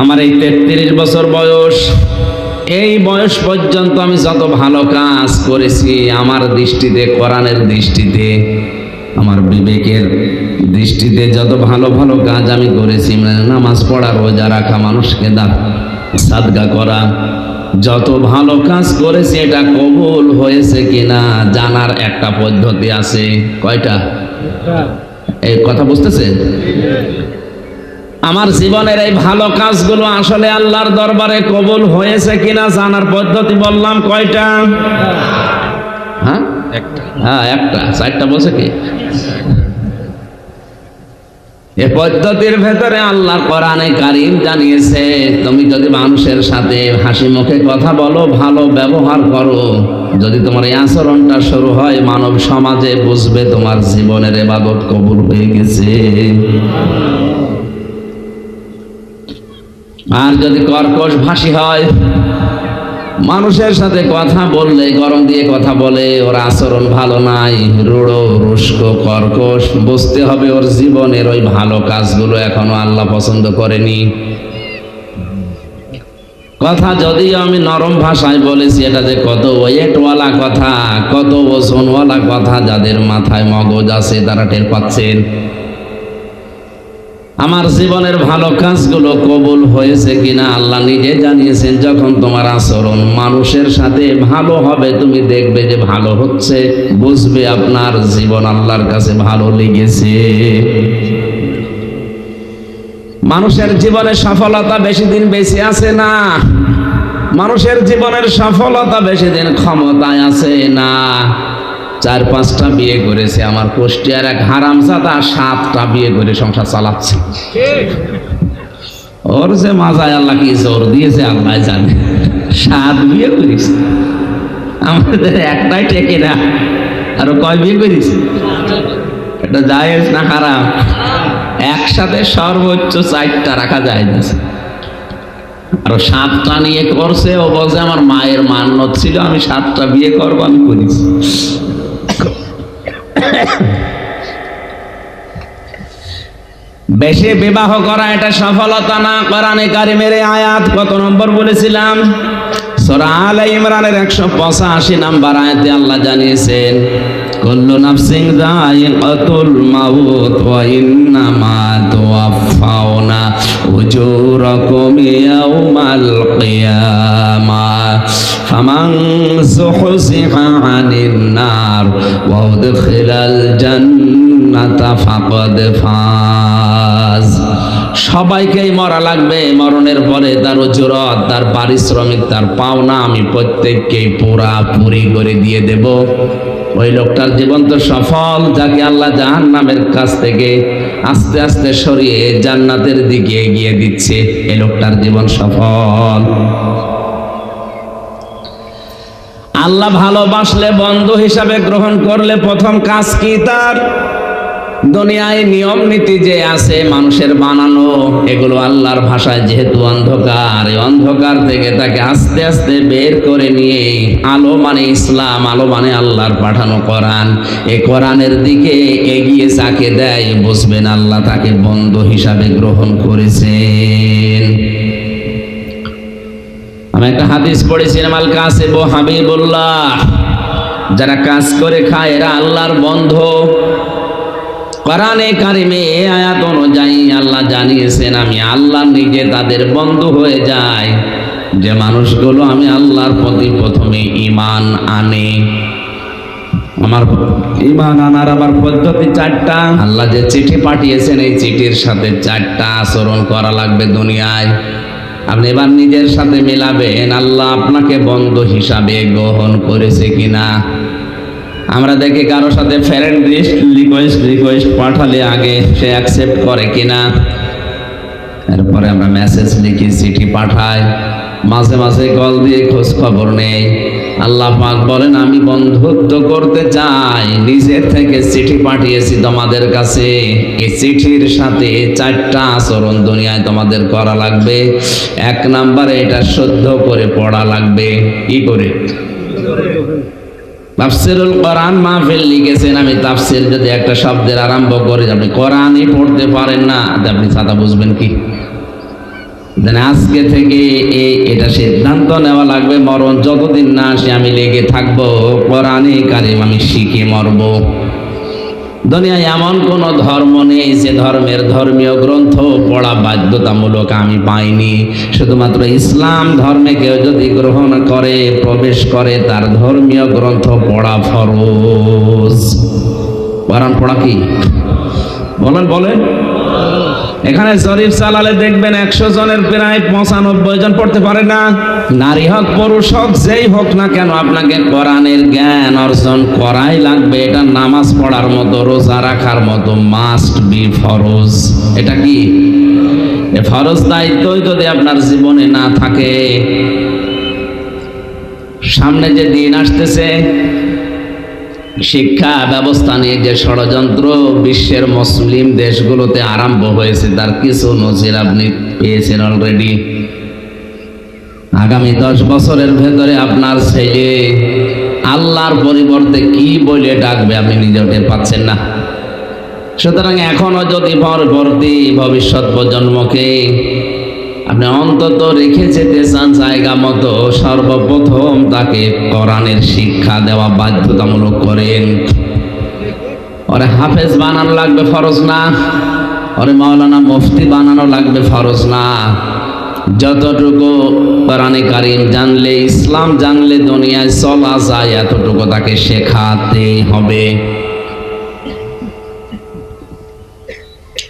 আমার এই 33 বছর বয়স, এই বয়স পর্যন্ত আমি যত ভালো কাজ করেছি, আমার দৃষ্টিতে, কোরআনের দৃষ্টিতে, আমার বিবেকের দৃষ্টিতে যত ভালো ভালো কাজ আমি করেছি, নামাজ পড়া, রোজা রাখা, মানুষকে সাদকা করা, যত ভালো কাজ করেছি, এটা কবুল হয়েছে কিনা জানার একটা পদ্ধতি আছে। কয়টা? এই কথা বুঝতেছেন? আমার জীবনের এই ভালো কাজগুলো আসলে আল্লাহর দরবারে কবুল হয়েছে কিনা জানার পদ্ধতি বললাম কয়টা? হ্যাঁ, একটা। 4টা বলছে কি? এ পদ্ধতির ভেতরে আল্লাহর কোরআনে কারীম জানিয়েছে, তুমি যদি মানুষের সাথে হাসি মুখে কথা বলো, ভালো ব্যবহার করো, যদি তোমার এই আচরণটা শুরু হয়, মানব সমাজে বুঝবে তোমার জীবনের ইবাদত কবুল হয়ে গেছে। আর যদি কর্কশ ভাষী হয়, মানুষের সাথে কথা বললে গরম দিয়ে কথা বলে, ওর আচরণ ভালো নাই, রূঢ়, রুস্ক, কর্কশ, বুঝতে হবে ওর জীবনের ওই ভালো কাজগুলো এখনো আল্লাহ পছন্দ করেনি। কথা যদিও আমি নরম ভাষায় বলেছি, এটা যে কত ওয়েটওয়ালা কথা, কত ওজনওয়ালা কথা, যাদের মাথায় মগজ আছে তারা টের পাচ্ছেন। আমার জীবনের ভালো কাজগুলো কবুল হয়েছে কিনা আল্লাহ নিজে জানিয়েছেন। যখন তোমার আচরণ মানুষের সাথে ভালো হবে, তুমি দেখবে যে ভালো হচ্ছে, বুঝবে আপনার জীবন আল্লাহর কাছে ভালো লেগেছে। মানুষের জীবনে সফলতা বেশি দিন বেঁচে আছে না, মানুষের জীবনের সফলতা বেশি দিন ক্ষমতায় আছে না। 4-5টা বিয়ে করেছে আমার কুষ্টিয়ার এক হারামজাদা, 7টা বিয়ে করে সংসার চালাচ্ছে। ওর যে মাজায় আল্লাহ কি জোর দিয়েছে আল্লাহ জানে, 7 বিয়ে করেছে। আমাদের একটাই টেকে না, আরো কয় বিয়ে করেছে? এটা জায়েজ না হারাম? একসাথে সর্বোচ্চ 4টা রাখা যায় না, আরো 7টা নিয়ে করছে। ও বলছে আমার মায়ের মান্যত ছিল, আমি 7টা বিয়ে করবো, আমি করেছি। বেশি বিবাহ করা এটা সফলতা না। কোরআনে কারিমের আয়াত কত নম্বর বলেছিলাম? সূরা আলে ইমরানের 185 নম্বর আয়াতে আল্লাহ জানিয়েছেন, কুল্লু নাফসিন যায়িকাতুল মাউত ওয়া ইন্নামা তুওয়াফাউনা উজুরাকুম ইয়াওমাল কিয়ামাহ ফামান যুহজিহা আনিন নার ওয়া উদখিলাল জান্নাতা ফাকাদ ফাজ। সবাইকেই মরা লাগবে, মরণের পরে তার উজরত, তার পারিশ্রমিক, তার পাওনা আমি প্রত্যেককেই পুরাপুরি করে দিয়ে দেব। ওই লোকটার জীবন তো সফল, যাকে আল্লাহ জাহান্নামের কাছ থেকে আস্তে আস্তে সরিয়ে জান্নাতের দিকে এগিয়ে দিচ্ছে, এই লোকটার জীবন সফল। আল্লাহ ভালোবাসলে, বন্ধু হিসাবে গ্রহণ করলে প্রথম কাজ কি তার? দুনিয়ায় নিয়ম নীতি যে আছে মানুষের বানানো, এগুলো আল্লাহর ভাষায় যেহেতু অন্ধকার, এই অন্ধকার থেকে তাকে আস্তে আস্তে বের করে নিয়ে আলো মানে ইসলাম, আলো মানে আল্লাহর পাঠানো কোরআন, এই কোরআনের দিকে এগিয়ে যাকে দেয়, বুঝবেন আল্লাহ তাকে বন্ধু হিসাবে গ্রহণ করেছেন। আমি একটা হাদিস পড়েছিলাম, আল কাসিবু হাবিবুল্লাহ, যারা কাজ করে খায় এরা আল্লাহর বন্ধু। কোরআনে কারিমে এই আয়াত অনুযায়ী আল্লাহ জানিয়েছেন, আমি আল্লাহ নিজে তাদের বন্ধু হয়ে যাই যে মানুষগুলো আমি আল্লাহর প্রতি প্রথমে ঈমান আনে। আমার ঈমান আনার আবার পদ্ধতি 4টা। আল্লাহ যে চিঠি পাঠিয়েছেন এই চিঠির সাথে 4টা আচরণ করা লাগবে দুনিয়ায়। আপনি এবার নিজের সাথে মিলাবেন আল্লাহ আপনাকে বন্ধু হিসাবে গ্রহণ করেছে কিনা। আমরা দেখি কারো সাথে ফ্রেন্ড রিকোয়েস্ট পাঠালে আগে সে অ্যাকসেপ্ট করে কিনা, এরপরে আমরা মেসেজ লিখি, চিঠি পাঠাই, মাঝে মাঝে কল দিয়ে খোঁজ খবর নেই। আল্লাহ পাক বলেন, আমি বন্ধুত্ব করতে চাই, নিজের থেকে চিঠি পাঠিয়েছি তোমাদের কাছে। এই চিঠির সাথে 4টা আচরণ দুনিয়ায় তোমাদের করা লাগবে। 1 নম্বরে এটা শুদ্ধ করে পড়া লাগবে। কি করে? তাফসিরুল কোরআন মাহফিল লিখেছেন, আমি তাফসির যদি একটা শব্দের আরম্ভ করে আপনি কোরআনই পড়তে পারেন না, আপনি ছাতা বুঝবেন কি? আজকে থেকে এটা সিদ্ধান্ত নেওয়া লাগবে, মরণ যতদিন না আসে আমি লেগে থাকবো কোরআনে কারিম আমি শিখে মরব। দুনিয়ায় এমন কোন ধর্ম নেই যে ধর্মের ধর্মীয় গ্রন্থ পড়া বাধ্যতামূলক আমি পাইনি। শুধুমাত্র ইসলাম ধর্মে কেউ যদি গ্রহণ করে, প্রবেশ করে, তার ধর্মীয় গ্রন্থ পড়া ফরজ। কোরআন পড়া কি? বলেন। এখানে শরীফ চালালে দেখবেন 100 জনের প্রায় 95 জন পড়তে পারে না। নারী হোক পুরুষ হোক যেই হোক না কেন, আপনাকে কোরআনের জ্ঞান অর্জন করাই লাগবে। এটা নামাজ পড়ার মতো, রোজা রাখার মতো, মাস্ট বি ফরজ। এটা কি? ফরজ দায়িত্বই যদি আপনার জীবনে না থাকে, সামনে যে দিন আসতেছে, শিক্ষা ব্যবস্থা নিয়ে যে ষড়যন্ত্র বিশ্বের মুসলিম দেশগুলোতে আরম্ভ হয়েছে, তার কিছু নজির আপনি পেয়েছেন অলরেডি। আগামী 10 বছরের ভেতরে আপনার ছেলে আল্লাহর পরিবর্তে কি বলে ডাকবে আপনি নিজেও টের পাচ্ছেন না। সুতরাং এখনো যদি পরবর্তী ভবিষ্যৎ প্রজন্মকে আপনি অন্তত রেখে যেতে চান জায়গা মতো, সর্বপ্রথম তাকে কোরআনের শিক্ষা দেওয়া বাধ্যতামূলক করেন। ওরে হাফেজ বানানো লাগবে ফরজ না, ওরে মাওলানা মুফতি বানানো লাগবে ফরজ না। যতটুকু কোরআনে কারীম জানলে, ইসলাম জানলে দুনিয়ায় চলা যায়, এতটুকু তাকে শেখাতে হবে।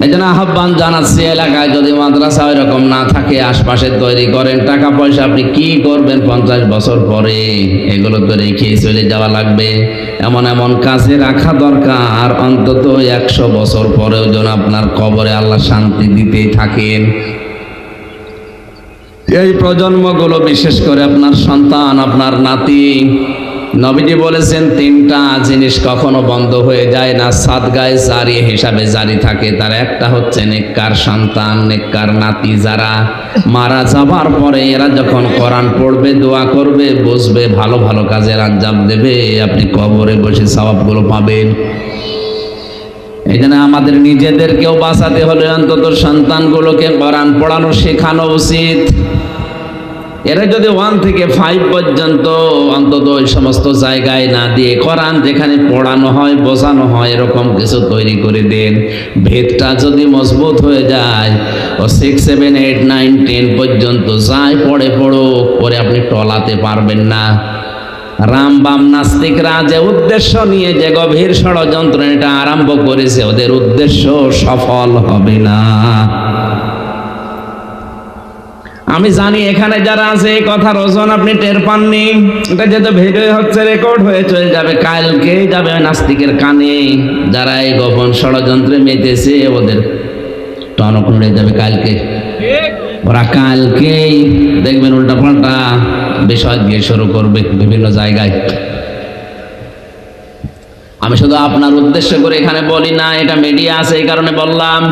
এই জন্য আহ্বান জানাচ্ছি, এলাকায় যদি মাদ্রাসা এরকম না থাকে আশপাশে তৈরি করেন। টাকা পয়সা আপনি কি করবেন 50 বছর পরে, এগুলো তো রেখে চলে যাওয়া লাগবে। এমন এমন কাজে রাখা দরকার, অন্তত 100 বছর পরেও যেন আপনার কবরে আল্লাহ শান্তি দিতেই থাকেন। এই প্রজন্মগুলো, বিশেষ করে আপনার সন্তান, আপনার নাতি, নবীজি বলেছেন 3টা জিনিস কখনো বন্ধ হয়ে যায় না, সাদগায়ে জারি হিসাবে জারি থাকে। তার একটা হচ্ছে নেককার সন্তান, নেককার নাতি। যারা মারা যাবার পরে এরা যখন কোরআন পড়বে, দোয়া করবে, বুঝবে, ভালো ভালো কাজের আঞ্জাম দেবে, আপনি কবরে বসে সওয়াবগুলো পাবেন। এই জন্য আমাদের নিজেদেরকেও বাঁচাতে হলে অন্তত সন্তানগুলোকে কোরআন পড়ানো শেখানো উচিত। এরা যদি 1 থেকে 5 পর্যন্ত অন্তত ওই সমস্ত জায়গায় না দিয়ে কোরআন যেখানে পড়ানো হয়, বোঝানো হয়, এরকম কিছু তৈরি করে দেন। ভেদটা যদি মজবুত হয়ে যায়, ও 6, 7, 8, 9, 10 পর্যন্ত যাই পড়ো পরে আপনি টলাতে পারবেন না। রামবাম নাস্তিকরা যে উদ্দেশ্য নিয়ে যে গভীর ষড়যন্ত্র এটা আরম্ভ করেছে, ওদের উদ্দেশ্য সফল হবে না। আমি জানি এখানে যারা আছে এই কথার ওজন আপনি টের পাননি। এটা যেহেতু ভিডিও হচ্ছে, রেকর্ড হয়ে চলে যাবে, কালকে যাবে নাস্তিকের কানে। যারা এই গোপন ষড়যন্ত্রে মেতেছে ওদের টনক নড়ে যাবে কালকে। ওরা কালকেই দেখবেন উল্টা পাল্টা বিষয় দিয়ে শুরু করবে বিভিন্ন জায়গায়। আমি শুধু আপনার উদ্দেশ্য করে এখানে বলি না, এটা মিডিয়া আছে এই কারণে বললাম।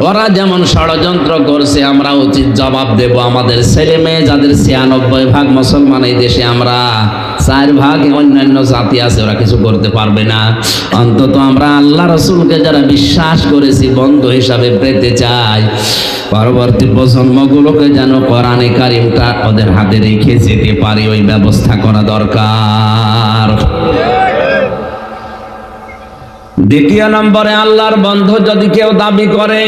ওরা যেমন ষড়যন্ত্র করছে, আমরা উচিত জবাব দেব। আমাদের ছেলে মেয়ে যাদের 96% মুসলমান এই দেশে, আমরা 4% অন্যান্য জাতি আছে, ওরা কিছু করতে পারবে না। অন্তত আমরা আল্লাহ রসুলকে যারা বিশ্বাস করেছি বন্ধু হিসাবে পেতে চাই, পরবর্তী প্রজন্মগুলোকে যেন কোরআনে কারিমটা ওদের হাতে রেখে যেতে পারি, ওই ব্যবস্থা করা দরকার। দ্বিতীয় নম্বরে, আল্লাহর বন্ধু যদি কেউ দাবি করে,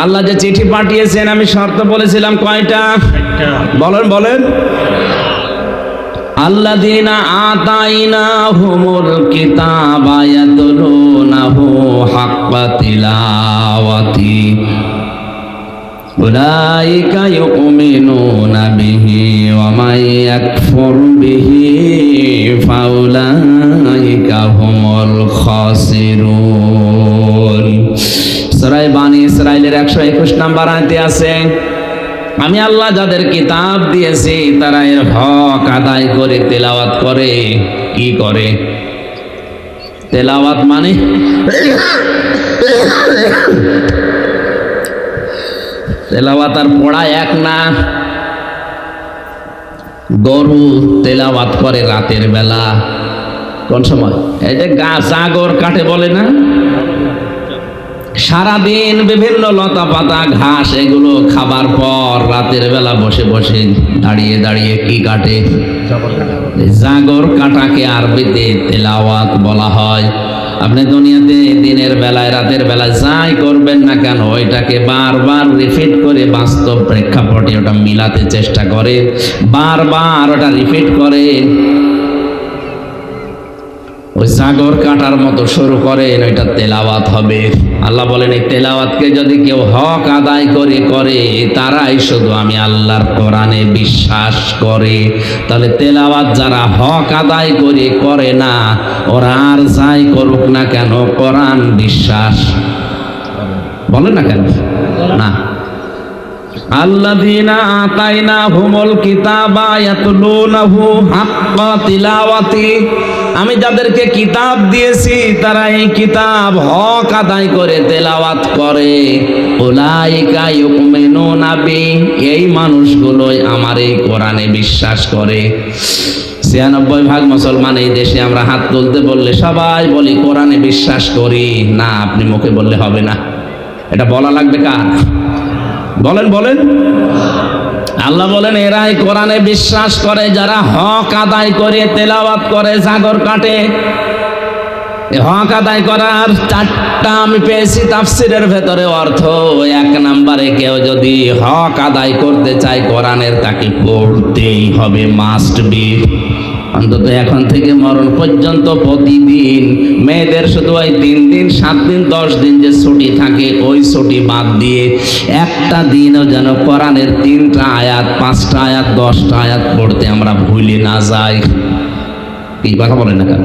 আল্লাহ যে চিঠি পাঠিয়েছেন, আমি শর্ত বলেছিলাম কয়টা? বলেন। আল্লাযীনা আতাইনাহুমুল কিতাবা ইয়াতলুনাহু হাক্কা তিলাওয়াতি উলাইকা ইউমিনুনা বিহি ওয়া মান ইয়াকফুর বিহি ফাউলাইকা হুমুল খাসিরুন। সূরা বানী ইসরাঈলের 121 নম্বর আয়াতে আছে, আমি আল্লাহ যাদের কিতাব দিয়েছি তারা এর হক আদায় করে তেলাওয়াত করে। কি করে? তেলাওয়াত মানে তেলাওয়াত আর পড়া এক না। গরু তেলাওয়াত করে রাতের বেলা। কোন সময়? এই যে জাগর কাটে বলে না, সারাদিন বিভিন্ন লতা পাতা ঘাস এগুলো খাবার পর রাতের বেলা বসে বসে দাঁড়িয়ে দাঁড়িয়ে কি কাটে? জাগর কাটাকে আরবিতে তেলাওয়াত বলা হয়। আপনি দুনিয়াতে দিনের বেলায় রাতের বেলায় যাই করবেন না কেন, ওইটাকে বারবার রিপিট করে বাস্তব প্রেক্ষাপটে ওটা মিলাতে চেষ্টা করে, বারবার ওটা রিপিট করে। ওই জাগর কাটার মতো শুরু করেন, ওইটা তেলাওয়াত হবে। আল্লাহ বলেন, এই তেলাওয়াতকে যদি কেউ হক আদায় করে তারাই শুধু আমি আল্লাহর কোরআনে বিশ্বাস করে। তাহলে তেলাওয়াত যারা হক আদায় করে না, ওরা আর যাই করুক না কেন কোরআন বিশ্বাস বলেন না কেন? না। আল্লাযীনা আতাইনাহুমুল কিতাবা ইয়াতলুনাহু হাক্কা তিলাওয়াতি, আমি যাদেরকে কিতাব দিয়েছি তারা এই কিতাব হক আদায় করে তেলাওয়াত করে। উলাইকা ইউমিনুনা বি, এই মানুষগুলোই আমার এই কোরআনে বিশ্বাস করে। 96% মুসলমান এই দেশে, আমরা হাত তুলতে বললে সবাই বলি কোরআনে বিশ্বাস করি না। আপনি মুখে বললে হবে না, এটা বলা লাগবে কার? বলেন বলেন। আল্লাহ বলেন এরাই কোরআনে বিশ্বাস করে যারা হক আদায় করে তেলাওয়াত করে জাগর কাটে। হক আদায় করার চারটা আমি পেয়েছি তাফসিরের ভেতরে অর্থ। এক নম্বরে কেউ যদি হক আদায় করতে চায় কোরআনের, তাকে পড়তেই হবে, মাস্ট বি। অন্তত এখন থেকে মরণ পর্যন্ত প্রতিদিন মেয়েদের শুধু ওই 3 দিন 7 দিন 10 দিন যে ছুটি থাকে, ওই ছুটি বাদ দিয়ে একটা দিনও যেন কোরআনের 3টা আয়াত 5টা আয়াত 10টা আয়াত পড়তে আমরা ভুলে না যাই। এই কথা বলেন না কেন?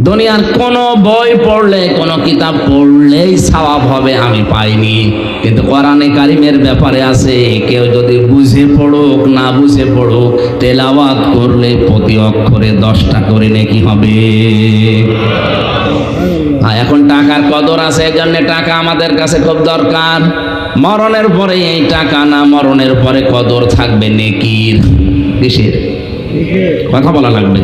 দুনিয়ার কোনো বই পড়লে, কোনো কিতাব পড়লেই সওয়াব হবে আমি পাইনি, কিন্তু কোরআনে কারিমের ব্যাপারে আছে কেউ যদি বুঝে পড়ুক না বুঝে পড়ুক, তেলাওয়াত করলে প্রতি অক্ষরে 10টা করে নেকি হবে। এখন টাকার কদর আছে, এজন্য টাকা আমাদের কাছে খুব দরকার। মরণের পরে এই টাকা না, মরণের পরে কদর থাকবে নেকির। কিসের কথা বলা লাগবে?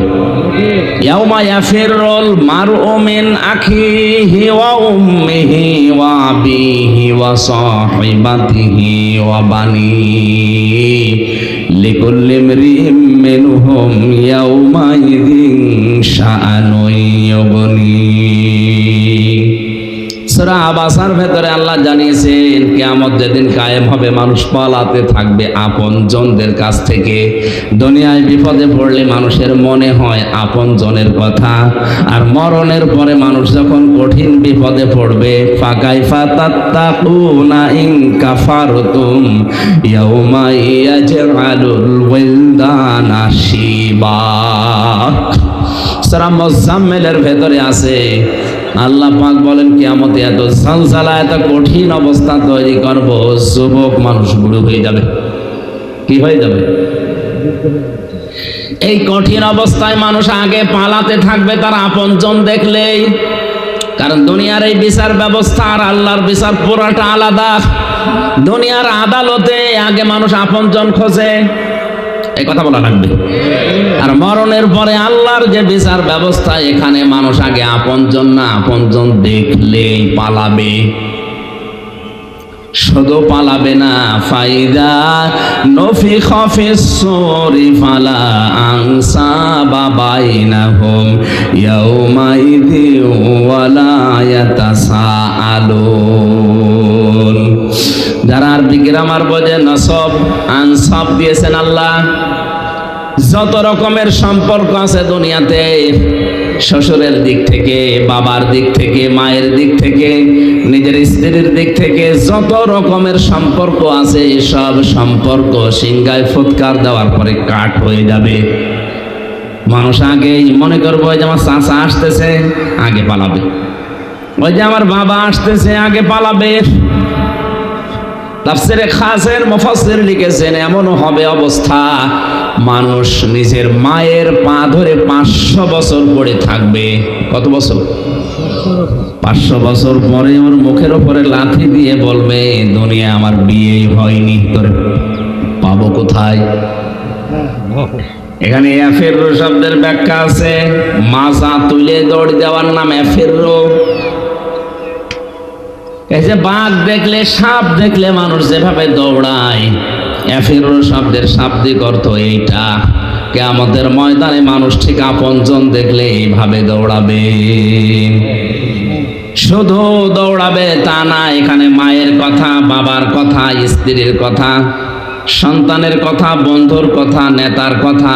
ইয়াউমা ইয়াফিরুল মারউ মিন আখিহি ওয়া উম্মিহি ওয়া আবিহি ওয়া সাহিবাতিহি ওয়া বানিহি লিকুল্লি ইমরিইম মিনহুম ইয়াউমাইযিন শাআনুন ইউগনি। সূরা আবাসার ভেতরে আল্লাহ জানিয়েছেন কিয়ামত যেদিন কায়েম হবে, মানুষ পালাতে থাকবে আপনজনদের কাছ থেকে। দুনিয়ায় বিপদে পড়লে মানুষের মনে হয় আপনজনের কথা, আর মরণের পরে মানুষ যখন কঠিন বিপদে পড়বে, ফাকাইফা তাত্তাকুনা ইন কাফারতুম ইয়াউমা ইয়াজআলুল ওয়ালদানা শিবা। সূরা মুজাম্মিলের ভেতরে আছে আল্লাহ পাক বলেন কিয়ামতে এত ঝালঝালা, এত কঠিন অবস্থা তৈরি করব, যুবক মানুষ বুড়ো হয়ে যাবে। কি হয়ে যাবে? এই কঠিন অবস্থায় মানুষ আগে পালাতে থাকবে তার আপনজন দেখলেই। কারণ দুনিয়ার এই বিচার ব্যবস্থা আর আল্লাহর বিচার পুরাটা আলাদা। দুনিয়ার আদালতে আগে মানুষ আপনজন খোঁজে, এই কথা বলা লাগবে। আর মরণের পরে আল্লাহর যে বিচার ব্যবস্থা, এখানে মানুষ আগে আপনজন না, আপনজন দেখলেই পালাবে। শুধু পালাবে না, ফাইদা নফিখা ফিস-সূরি ফালা আনসাবা বাইনাহুম ইয়াউমাইযিন ওয়ালা ইয়াতাসাআলুন। যারা আরবি গ্রামার বোঝে, নসব আনসাব দিয়েছেন আল্লাহ। যত রকমের সম্পর্ক আছে দুনিয়াতে, শ্বশুরের দিক থেকে, বাবার দিক থেকে, মায়ের দিক থেকে, নিজের স্ত্রীর দিক থেকে যত রকমের সম্পর্ক আছে, সব সম্পর্ক সিংহায় ফুৎকার দেওয়ার পরে কাট হয়ে যাবে। মানুষ আগেই মনে করবো ওই যে আমার চাচা আসতেছে, আগে পালাবে। ওই যে আমার বাবা আসতেছে, আগে পালাবে। তাফসীরে খাসের মুফাসসির লিখেছেন এমনও হবে অবস্থা, মানুষ নিজের মায়ের পা ধরে 500 বছর পড়ে থাকবে। কত বছর? 500 বছর পরে ওর মুখের উপরে লাথি দিয়ে বলবে, দুনিয়া আমার বিয়েই হয়নি, তোর পাবো কোথায়? এখানে এফেররো শব্দের ব্যাখ্যা আছে, মাজা তুলে দৌড় দেওয়ার নাম এফেররো। এই যে বাঘ দেখলে, সাপ দেখলে মানুষ যেভাবে দৌড়ায়, এফেররো শব্দের শাব্দিক অর্থ এইটা। কিয়ামতের ময়দানে মানুষ ঠিক আপনজন দেখলে এইভাবে দৌড়াবে। শুধু দৌড়াবে তা না, এখানে মায়ের কথা, বাবার কথা, স্ত্রীর কথা, সন্তানের কথা, বন্ধুর কথা, নেতার কথা,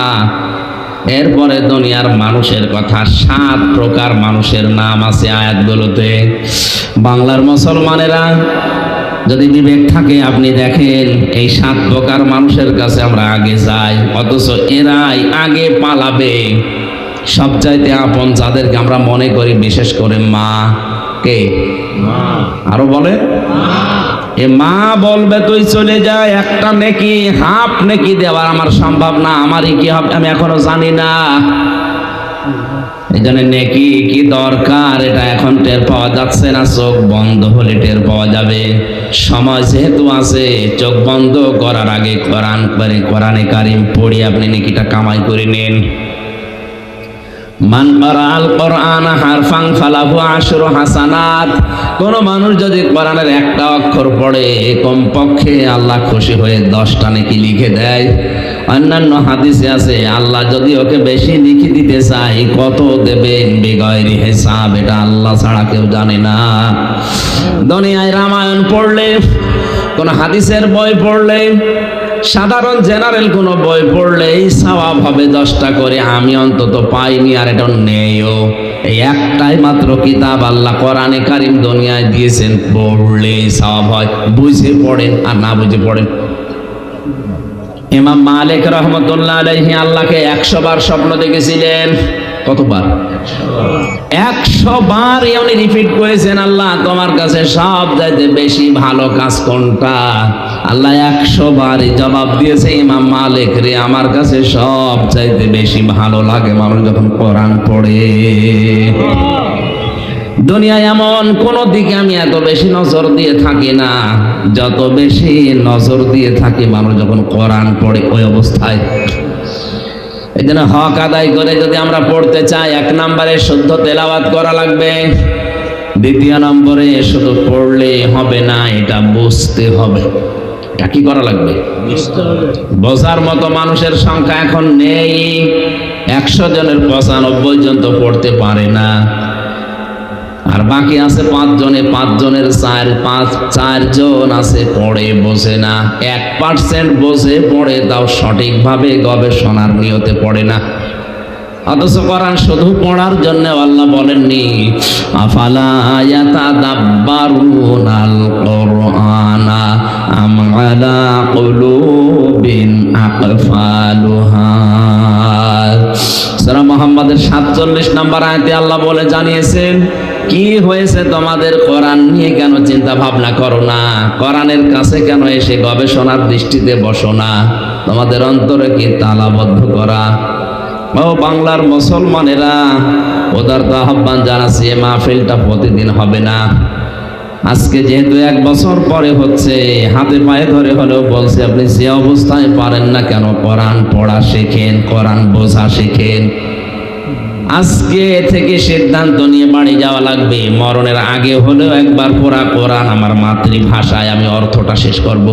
এরপরে দুনিয়ার মানুষের কথা। 7 প্রকার মানুষের নাম আছে আয়াতগুলোতে। বাংলার মুসলমানেরা যদি বিবেক থাকে, আপনি দেখেন এই 7 প্রকার মানুষের কাছে আমরা আগে যাই, অথচ এরাই আগে পালাবে। সবচাইতে আপন যাদেরকে আমরা মনে করি, বিশেষ করে মা। কে? আরো বলে, এ মা বলবে তুই চলে যায়, একটা নেকি হাফ নেকি দেওয়ার আমার সম্ভব না, আমারই কি হবে আমি এখনো জানি না। এই জন্য নেকি কি দরকার এটা এখন টের পাওয়া যাচ্ছে না, চোখ বন্ধ হলে টের পাওয়া যাবে। সময় যেহেতু আছে, চোখ বন্ধ করার আগে কোরআনে কারিম পড়ে আপনি নেকিটা কামাই করে নেন। মান ক্বারাআল কুরআনা হারফান ফালাহু আশরু হাসানাত। কোন মানুষ যদি কোরআনের একটা অক্ষর পড়ে কমপক্ষে আল্লাহ খুশি হয়ে 10টা নেকি লিখে দেয়। অন্যান্য হাদিসে আছে আল্লাহ যদি ওকে বেশি লিখে দিতে চায় কত দেবেন বিগয়রি হিসাব, এটা আল্লাহ ছাড়া কেউ জানে না। দুনিয়ায় রামায়ণ পড়লে, কোন হাদিসের বই পড়লে, সাধারণ জেনারেল কোন বই পড়লেই সওয়াব হবে 10টা করে। আমি অন্তত পাইনি, আর এটা নেইও। এই একটাই মাত্র কিতাব আল্লাহ কোরআনে কারিম দুনিয়ায় দিয়েছেন, পড়লেই সওয়াব হয়। বুঝে পড়েন আর না বুঝে পড়েন। ইমাম মালিক রহমতুল্লাহ আলাইহি আল্লাহকে 100 বার স্বপ্ন দেখেছিলেন। কতবার? 100 বার উনি রিপিট করেছেন, আল্লাহ তোমার কাছে সবচাইতে বেশি ভালো কাজ কোনটা? আল্লাহ 100 বারই জবাব দিয়েছে, ইমাম মালিক রে, আমার কাছে সবচাইতে বেশি ভালো লাগে মানুষ যখন কোরআন পড়ে। দুনিয়ায় এমন কোন দিকে আমি এত বেশি নজর দিয়ে থাকি না যত বেশি নজর দিয়ে থাকি মানুষ যখন কোরআন পড়ে ওই অবস্থায়। এই জন্য হক আদায় করে যদি আমরা পড়তে চাই, 1 নম্বরে শুদ্ধ তেলাওয়াত করা লাগবে। 2 নম্বরে শুধু পড়লে হবে না, এটা বুঝতে হবে। এটা কি করা লাগবে? বোঝার মতো মানুষের সংখ্যা এখন নেই। 100 জনের 95 জন তো পড়তে পারে না, আর বাকি আছে 5 জনে, 5 জনের 4 জন আছে পড়ে বোঝে না। 1% বোঝে পড়ে, তাও সঠিকভাবে গবেষণার নিয়তে পড়ে না। অথচ কোরআন শুধু পড়ার জন্য আল্লাহ বলেননি আফালা ইয়াতাদাব্বারুনাল কুরআনা আম আলা কুলুবিন আকফালুহা। সূরা মুহাম্মাদের 47 নম্বর আয়াতে আল্লাহ বলে জানিয়েছেন, কি হয়েছে তোমাদের? কোরআন নিয়ে কেন চিন্তা ভাবনা করো না? কোরআনের কাছে কেন এসে গবেষণার দৃষ্টিতে বসো না? তোমাদের অন্তরে কি তালাবদ্ধ করা? ও বাংলার মুসলমানেরা, উদারত আহ্বান জানাচ্ছি, এই মাহফিলটা প্রতিদিন হবে না। আজকে যেহেতু 1 বছর পরে হচ্ছে, হাতে পায়ে ধরে হলেও বলছে, আপনি যে অবস্থায় পারেন না কেন কোরআন পড়া শেখেন, কোরআন বোঝা শেখেন। আজকে থেকে সিদ্ধান্ত নিয়ে বাড়ি যাওয়া লাগবে। মরণের আগে হলেও একবার পড়া কোরআন আমার মাতৃভাষায় আমি অর্থটা শেষ করব।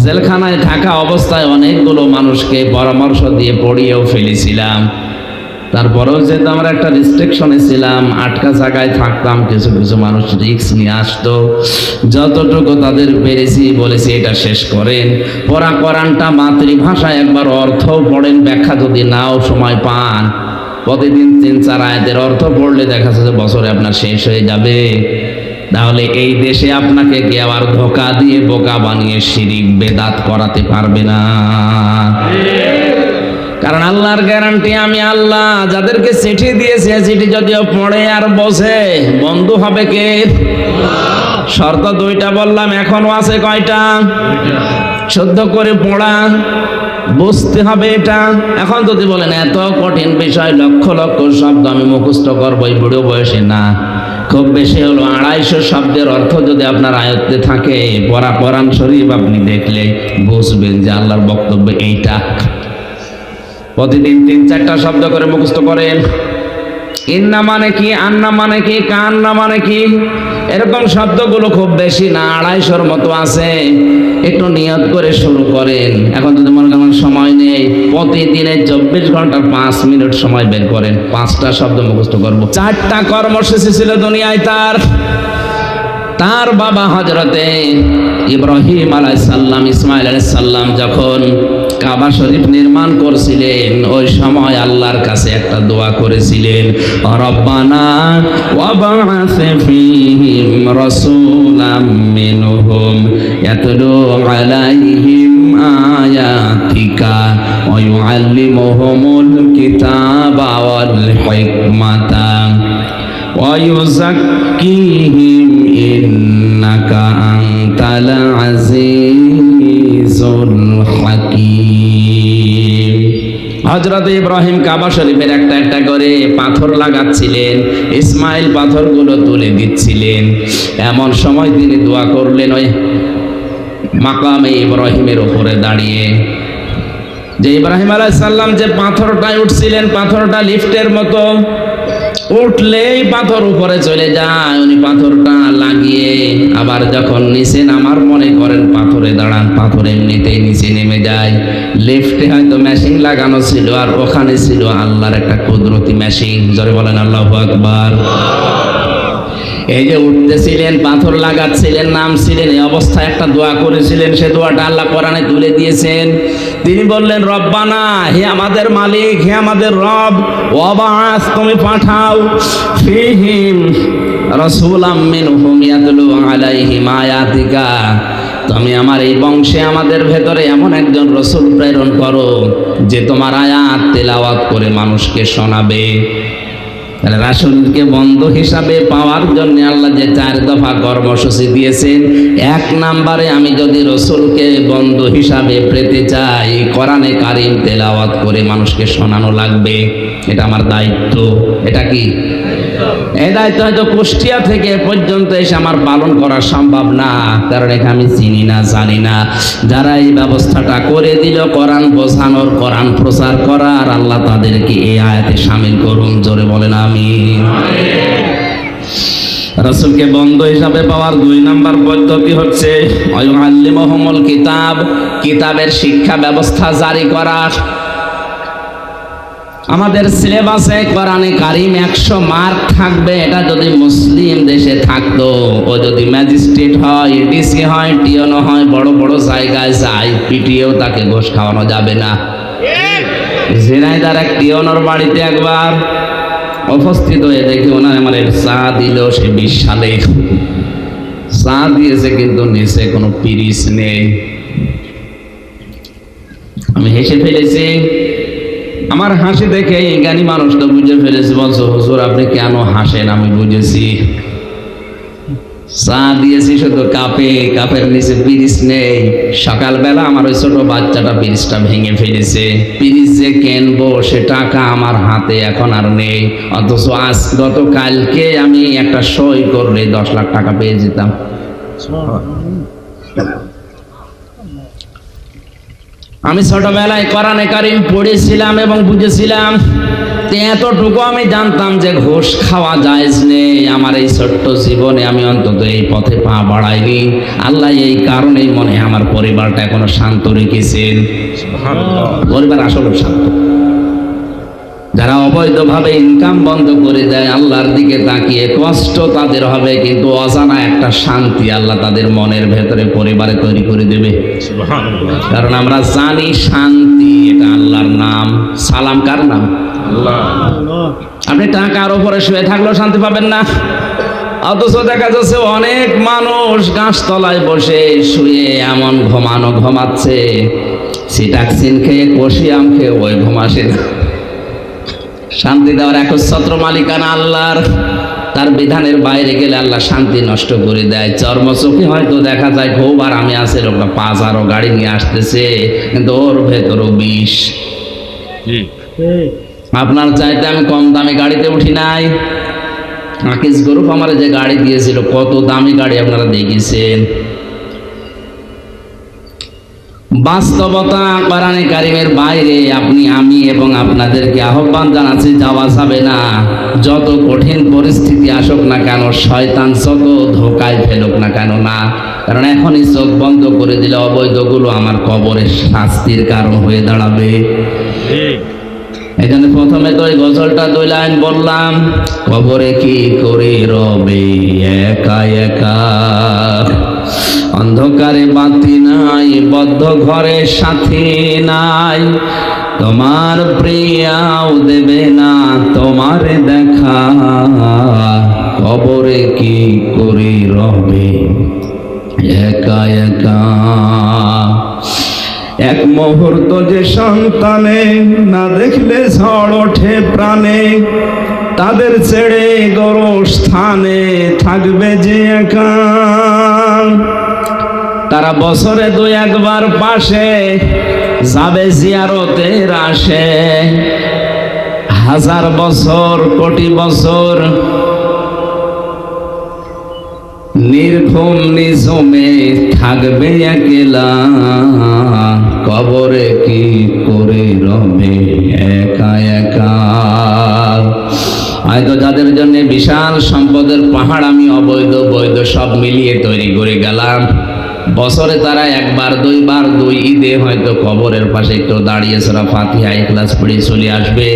জেলখানায় থাকা অবস্থায় অনেকগুলো মানুষকে পরামর্শ দিয়ে পড়িয়েও ফেলেছিলাম। তারপরেও যেহেতু আমরা একটা রেস্ট্রিকশনে ছিলাম, আটকা জায়গায় থাকতাম, কিছু কিছু মানুষ রিস্ক নিয়ে আসতো। যতটুকু তাদের পেরেছি বলেছি এটা শেষ করেন। পড়া কোরআনটা মাতৃভাষায় একবার অর্থও পড়েন, ব্যাখ্যা যদি নাও সময় পান, প্রতিদিন 3-4 আয়াতের অর্থ পড়লে দেখা যাচ্ছে বছরে আপনার শেষ হয়ে যাবে। তাহলে এই দেশে আপনাকে কে আবার ধোঁকা দিয়ে বোকা বানিয়ে শিরিক বেদাত করাতে পারবে না। কারণ আল্লাহর গ্যারান্টি, আমি আল্লাহ যাদেরকে চিঠি দিয়েছে, চিঠি যদিও পড়ে আর বোঝে, বন্ধু হবে কে? শর্ত 2টা বললাম, এখনো আছে কয়টা? শুদ্ধ করে পড়া, বুঝতে হবে এটা। এখন যদি বলেন এত কঠিন বিষয়, লক্ষ লক্ষ শব্দ আমি মুখস্থ করবো এই বুড়ো বয়সে, না, খুব বেশি হলো 250 শব্দের অর্থ যদি আপনার আয়ত্তে থাকে, পড়া কোরআন শরীফ আপনি দেখলে বুঝবেন যে আল্লাহর বক্তব্য এইটা। প্রতিদিন 3-4টা শব্দ করে মুখস্থ করেন। ইন্না মানে কি, আন্না মানে কি, কান্না মানে কি, এরকম শব্দগুলো খুব বেশি না, 250-র মতো আছে। একটু নিয়ত করে শুরু করেন। এখন যদি মনে করেন সময় নেই, প্রতিদিনে 24 ঘন্টার 5 মিনিট সময় বের করেন, 5টা শব্দ মুখস্থ করবো। 4টা কর্মসূচি ছিল দুনিয়ায় তার বাবা হযরতে ইব্রাহিম আলাইহিস সালাম, ইসমাইল আলাইহিস সালাম যখন কাবা শরীফ নির্মাণ করছিলেন, ওই সময় আল্লাহর কাছে একটা দোয়া করেছিলেন, রব্বানা ওয়াবআস ফীহিম রাসূলাম মিনহুম ইয়াতলু আলাইহিম আয়াতিকা ওয়া ইউআল্লিমুহুমুল কিতাবা ওয়াল হিকমাতা ওয়া ইউযাক্কিহিম ইন্নাকা আনতাল আজিজুল হাকীম। হযরত ইব্রাহিম কাবা শরীফের একটা একটা করে পাথর লাগাচ্ছিলেন, ইসমাইল পাথরগুলো তুলে দিচ্ছিলেন। এমন সময় তিনি দোয়া করলেন ওই মাকামে ইব্রাহিমের উপরে দাঁড়িয়ে, যে ইব্রাহিম আলাইহিস সালাম যে পাথরটায় উঠছিলেন, পাথরটা লিফটের মতো, উঠলেই পাথর উপরে চলে যায়, উনি পাথরটা লাগিয়ে আবার যখন নিচে নামার মনে করেন পাথরে দাঁড়ান, পাথর এমনিতেই নিচে নেমে যায়। লিফটে হয়তো মেশিন লাগানো ছিল, আর ওখানে ছিল আল্লাহর একটা কুদরতি মেশিন। জোরে বলেন আল্লাহু আকবার। এই যে উঠতেছিলেন, পাথর লাগাচ্ছিলেন, নামছিলেন, এই অবস্থায় একটা দোয়া করেছিলেন, সে দোয়াটা আল্লাহ কোরআনে তুলে দিয়েছেন। তিনি বললেন, রব্বানা, হে আমাদের মালিক, হে আমাদের রব, ওয়াবাস, তুমি পাঠাও, ফিহিম রাসূলাম মিনহুম ইয়াতলু আলাইহিম আয়াতিকা, তুমি আমার এই বংশে আমাদের ভেতরে এমন একজন রাসূল প্রেরণ করো যে তোমার আয়াত তেলাওয়াত করে মানুষকে শোনাবে। তাহলে রাসূলকে বন্ধু হিসাবে পাওয়ার জন্য আল্লাহ যে 4 দফা কর্মসূচি দিয়েছেন, 1 নম্বরে আমি যদি রাসূলকে বন্ধু হিসাবে পেতে চাই, কোরআনে কারীম তেলাওয়াত করে মানুষকে শোনানো লাগবে। এটা আমার দায়িত্ব। এটা কি? এই দায়িত্ব হয়তো কুষ্টিয়া থেকে পর্যন্ত এসে আমার পালন করা সম্ভব না, কারণ এখানে আমি চিনি না, জানি না। যারা এই ব্যবস্থাটা করে দিল কোরআন বোঝানোর, কোরআন প্রচার করার, আল্লাহ তাদেরকে এই আয়াতে শামিল করুন। জোরে বলেন আমিন। রাসূলকে বন্ধু হিসাবে পাওয়ার 2 নম্বর পদ্ধতি হচ্ছে আল্লিমহুমুল কিতাব, কিতাবের শিক্ষা ব্যবস্থা জারি করা। আমাদের সিলেবাসে কোরআনে কারীম 100 মার্ক থাকবে। এটা যদি মুসলিম দেশে থাকতো, ও যদি ম্যাজিস্ট্রেট হয়, ডিসি হয়, টিওনো হয়, বড় বড় জায়গায় যায়, পিটিয়েও তাকে ঘোষ খাওয়ানো যাবে না। ঝিনাইদার এক টিওনোর বাড়িতে একবার উপস্থিত হয়ে দেখি ওনার আমার চা দিল, সে 20 সালে চা দিয়েছে, কিন্তু নিচে কোনো পিরিচ নেই। আমি হেসে ফেলেছি। আমার হাসি দেখে এই জ্ঞানী মানুষটা বুঝে ফেলেছে, বলছো হুজুর আপনি কেন হাসেন? আমি বুঝেছি, চা দিয়েছি শুধু কাপে, কাপের নিচে পিরিচ নেই। সকালবেলা আমার ওই ছোট বাচ্চাটা পিরিচটা ভেঙে ফেলেছে, পিরিচ যে কিনবো সে টাকা আমার হাতে এখন আর নেই। অথচ আজ গতকালকে আমি একটা সই করলে 10 লাখ টাকা পেয়ে যেতাম। আমি ছোটবেলায় কোরআনে কারীম পড়েছিলাম এবং বুঝেছিলাম, এতটুকু আমি জানতাম যে ঘুষ খাওয়া জায়েজ নেই। আমার এই ছোট্ট জীবনে আমি অন্তত এই পথে পা বাড়াইনি। আল্লাহ এই কারণেই মনে হয় আমার পরিবারটা এখনো শান্ত রেখেছেন। পরিবার আসলে শান্ত। যারা অবৈধভাবে ইনকাম বন্ধ করে দেয়, আল্লাহর দিকে তাকিয়ে কষ্ট তাদের হবে, কিন্তু অজানা একটা শান্তি আল্লাহ তাদের মনের ভেতরে পরিবারে তৈরি করে দেবে। কারণ আমরা জানি শান্তি এটা আল্লাহর নাম। সালাম কার নাম? আল্লাহ। আপনি টাকার উপরে শুয়ে থাকলেও শান্তি পাবেন না, অথচ দেখা যাচ্ছে অনেক মানুষ গাছতলায় বসে শুয়ে এমন ঘুমাচ্ছে, সিটাক্সিন খেয়ে, কষিয়াম খেয়ে ওই ঘুম আসে না। শান্তি দেওয়ার একচ্ছত্র মালিকানা আল্লাহর। তার বিধানের বাইরে গেলে আল্লাহ শান্তি নষ্ট করে দেয়। চর্মচোখে হয়তো দেখা যায় খুব আরামে আছে, লোকটা 5 গাড়ি নিয়ে আসতেছে, কিন্তু ওর ভেতরও বিষ। আপনার চাইতে আমি কম দামি গাড়িতে উঠি নাই। আকিস গ্রুপ আমার যে গাড়ি দিয়েছিল, কত দামি গাড়ি আপনারা দেখেছেন। বাস্তবতা কোরআনে কারীমের বাইরে আপনি, আমি এবং আপনাদেরকে আহ্বান জানাচ্ছি, যাওয়া যাবে না। যত কঠিন পরিস্থিতি আসুক না কেন, শয়তান যত ধোকায় ফেলুক না কেন, না। কারণ এখনই চোখ বন্ধ করে দিলে অবৈধগুলো আমার কবরের শাস্তির কারণ হয়ে দাঁড়াবে। এই জন্য প্রথমে তো ওই গজলটা 2 লাইন বললাম, কবরে কি করে রবে একা একা, অন্ধকারে বাতি নাই, বদ্ধ ঘরে সাথী নাই, তোমার প্রিয়াও দেবে না তোমার দেখা, কবরে কি করে রবে একা একা। এক মুহূর্ত যে সন্তানে না দেখলে ঝড় ওঠে প্রাণে, তাদের ছেড়ে গোরস্থানে থাকবে যে একা। তারা বছরে 2-1 বার পাশে যাবে জিয়ারতের আসে, 1000 বছর কোটি বছর নির্ঘুম নিঝুমে থাকবে একলা, কবরে কি করে যাদের জন্য বিশাল সম্পদের পাহাড় আমি অবৈধ বৈধ সব মিলিয়ে তৈরি করে গেলাম, বছরে তারা একবার দুইবার দুই ঈদে হয়তো কবরের পাশে একটু দাঁড়িয়ে সূরা ফাতিহা ইখলাস পড়ে চলে আসবে,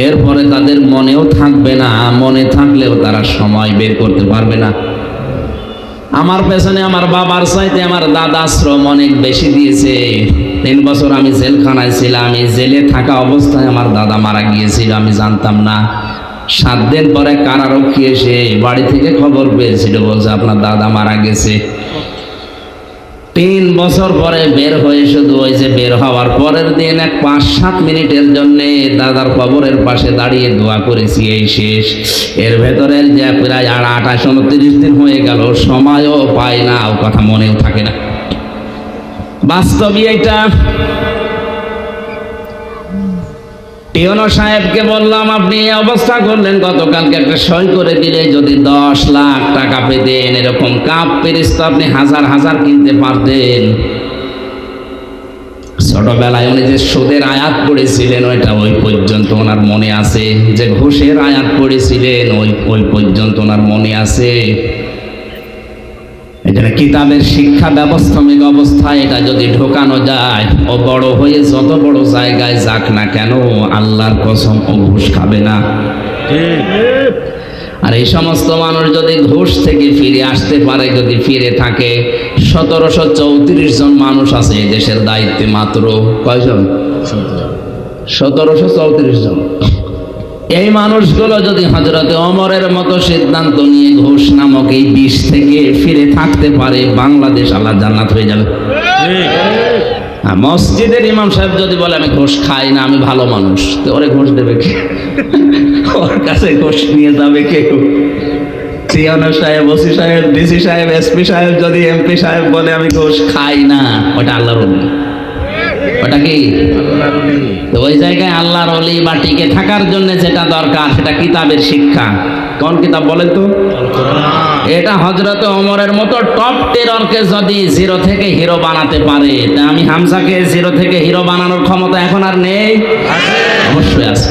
এরপরে তাদের মনেও থাকবে না, মনে থাকলেও তারা সময় বের করতে পারবে না। আমার পেছনে আমার বাবার চাইতে আমার দাদা শ্রম অনেক বেশি দিয়েছে। 3 বছর আমি জেলখানায় ছিলাম, এই জেলে থাকা অবস্থায় আমার দাদা মারা গিয়েছিল, আমি জানতাম না। 7 দিন পরে কারারক্ষী এসে বাড়ি থেকে খবর পেয়েছিল, বলছে আপনার দাদা মারা গেছে। 3 বছর পরে বের হয়ে শুধু ওই যে বের হওয়ার পরের দিন 5-7 মিনিটের জন্য দাদার কবরের পাশে দাঁড়িয়ে দোয়া করেছি, এই শেষ। এর ভেতরে যে প্রায় 28-29 দিন হয়ে গেল, সময়ও পাই না, ও কথা মনেও থাকে না। বাস্তবই এটা। টিওনো সাহেবকে বললাম আপনি এই অবস্থা করলেন, গতকালকে একটা সই করে দিলে যদি 10 লাখ টাকা পেতেন, এরকম কাপ পেরিস তো আপনি হাজার হাজার কিনতে পারতেন। ছোটবেলায় উনি যে সুদের আয়াত পড়েছিলেন ওইটা ওই পর্যন্ত ওনার মনে আছে, যে ঘুষের আয়াত পড়েছিলেন ওই পর্যন্ত ওনার মনে আছে। এখানে কিতাবের শিক্ষা ব্যবস্থামিক অবস্থায় এটা যদি ঢোকানো যায়, ও বড় হয়ে যত বড় জায়গায় যাক না কেন, আল্লাহর কসম ও ঘুষ খাবে না। আর এই সমস্ত মানুষ যদি ঘুষ থেকে ফিরে আসতে পারে, যদি ফিরে থাকে, 1734 জন মানুষ আছে এই দেশের দায়িত্বে, মাত্র কয়জন? 1734 জন। এই মানুষগুলো যদি হযরতে ওমরের মতো সিদ্ধান্ত নিয়ে ঘুষ নামক এই বিষ থেকে ফিরে থাকতে পারে, বাংলাদেশ আল্লাহ জান্নাত হয়ে যাবে। মসজিদের ইমাম সাহেব যদি বলে আমি ঘুষ খাই না, আমি ভালো মানুষ, তো ওরে ঘুষ দেবে কে? ওর কাছে ঘুষ নিয়ে যাবে কে? টিওনো সাহেব, ওসি সাহেব, ডিসি সাহেব, এসপি সাহেব যদি এমপি সাহেব বলে আমি ঘুষ খাই না, ওটা আল্লাহর ওলি। ওটা কি? তো ওই জায়গায় আল্লাহর ওলি বা টিকে থাকার জন্য যেটা দরকার সেটা কিতাবের শিক্ষা। কোন কিতাব বলেন তো? এটা হযরতে ওমরের মতো টপ টেররকে যদি 0 থেকে হিরো বানাতে পারে, তা আমি হামজাকে 0 থেকে হিরো বানানোর ক্ষমতা এখন আর নেই? অবশ্যই আছে।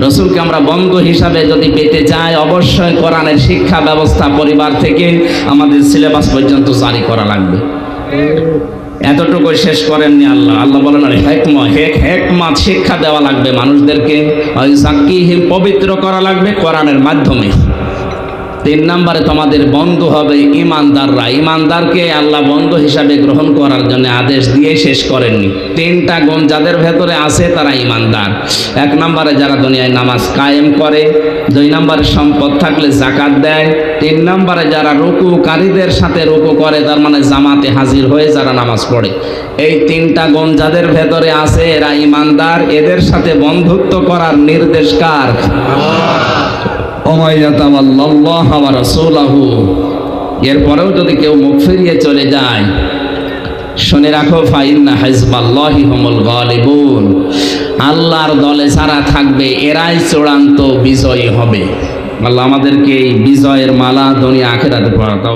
রসুলকে আমরা বন্ধু হিসাবে যদি পেতে চাই, অবশ্যই কোরআনের শিক্ষা ব্যবস্থা পরিবার থেকে আমাদের সিলেবাস পর্যন্ত জারি করা লাগবে। এতটুকু শেষ করেননি আল্লাহ। আল্লাহ বলেন আর হেকমত শিক্ষা দেওয়া লাগবে মানুষদেরকে, পবিত্র করা লাগবে কোরআনের মাধ্যমে। 3 নম্বরে তোমাদের বন্ধু হবে ইমানদাররা। ইমানদারকে আল্লাহ বন্ধু হিসাবে গ্রহণ করার জন্য আদেশ দিয়ে শেষ করেননি। 3টা গুণ যাদের ভেতরে আছে তারা ইমানদার। 1 নম্বরে যারা দুনিয়ায় নামাজ কায়েম করে, 2 নম্বরে সম্পদ থাকলে যাকাত দেয়, 3 নম্বরে যারা রুকুকারীদের সাথে রুকু করে, তার মানে জামাতে হাজির হয়ে যারা নামাজ পড়ে। এই 3টা গুণ যাদের ভেতরে আছে এরা ইমানদার। এদের সাথে বন্ধুত্ব করার নির্দেশ কার? এরপরেও যদি কেউ মুখ ফিরিয়ে চলে যায়, শুনে রাখো, ফাইন্না হিজবাল্লাহি হুমুল গালিবুন। আল্লাহর দলে যারা থাকবে এরাই চূড়ান্ত বিজয়ী হবে। আল্লাহ আমাদেরকে এই বিজয়ের মালা দুনিয়া আখিরাতে পরাও।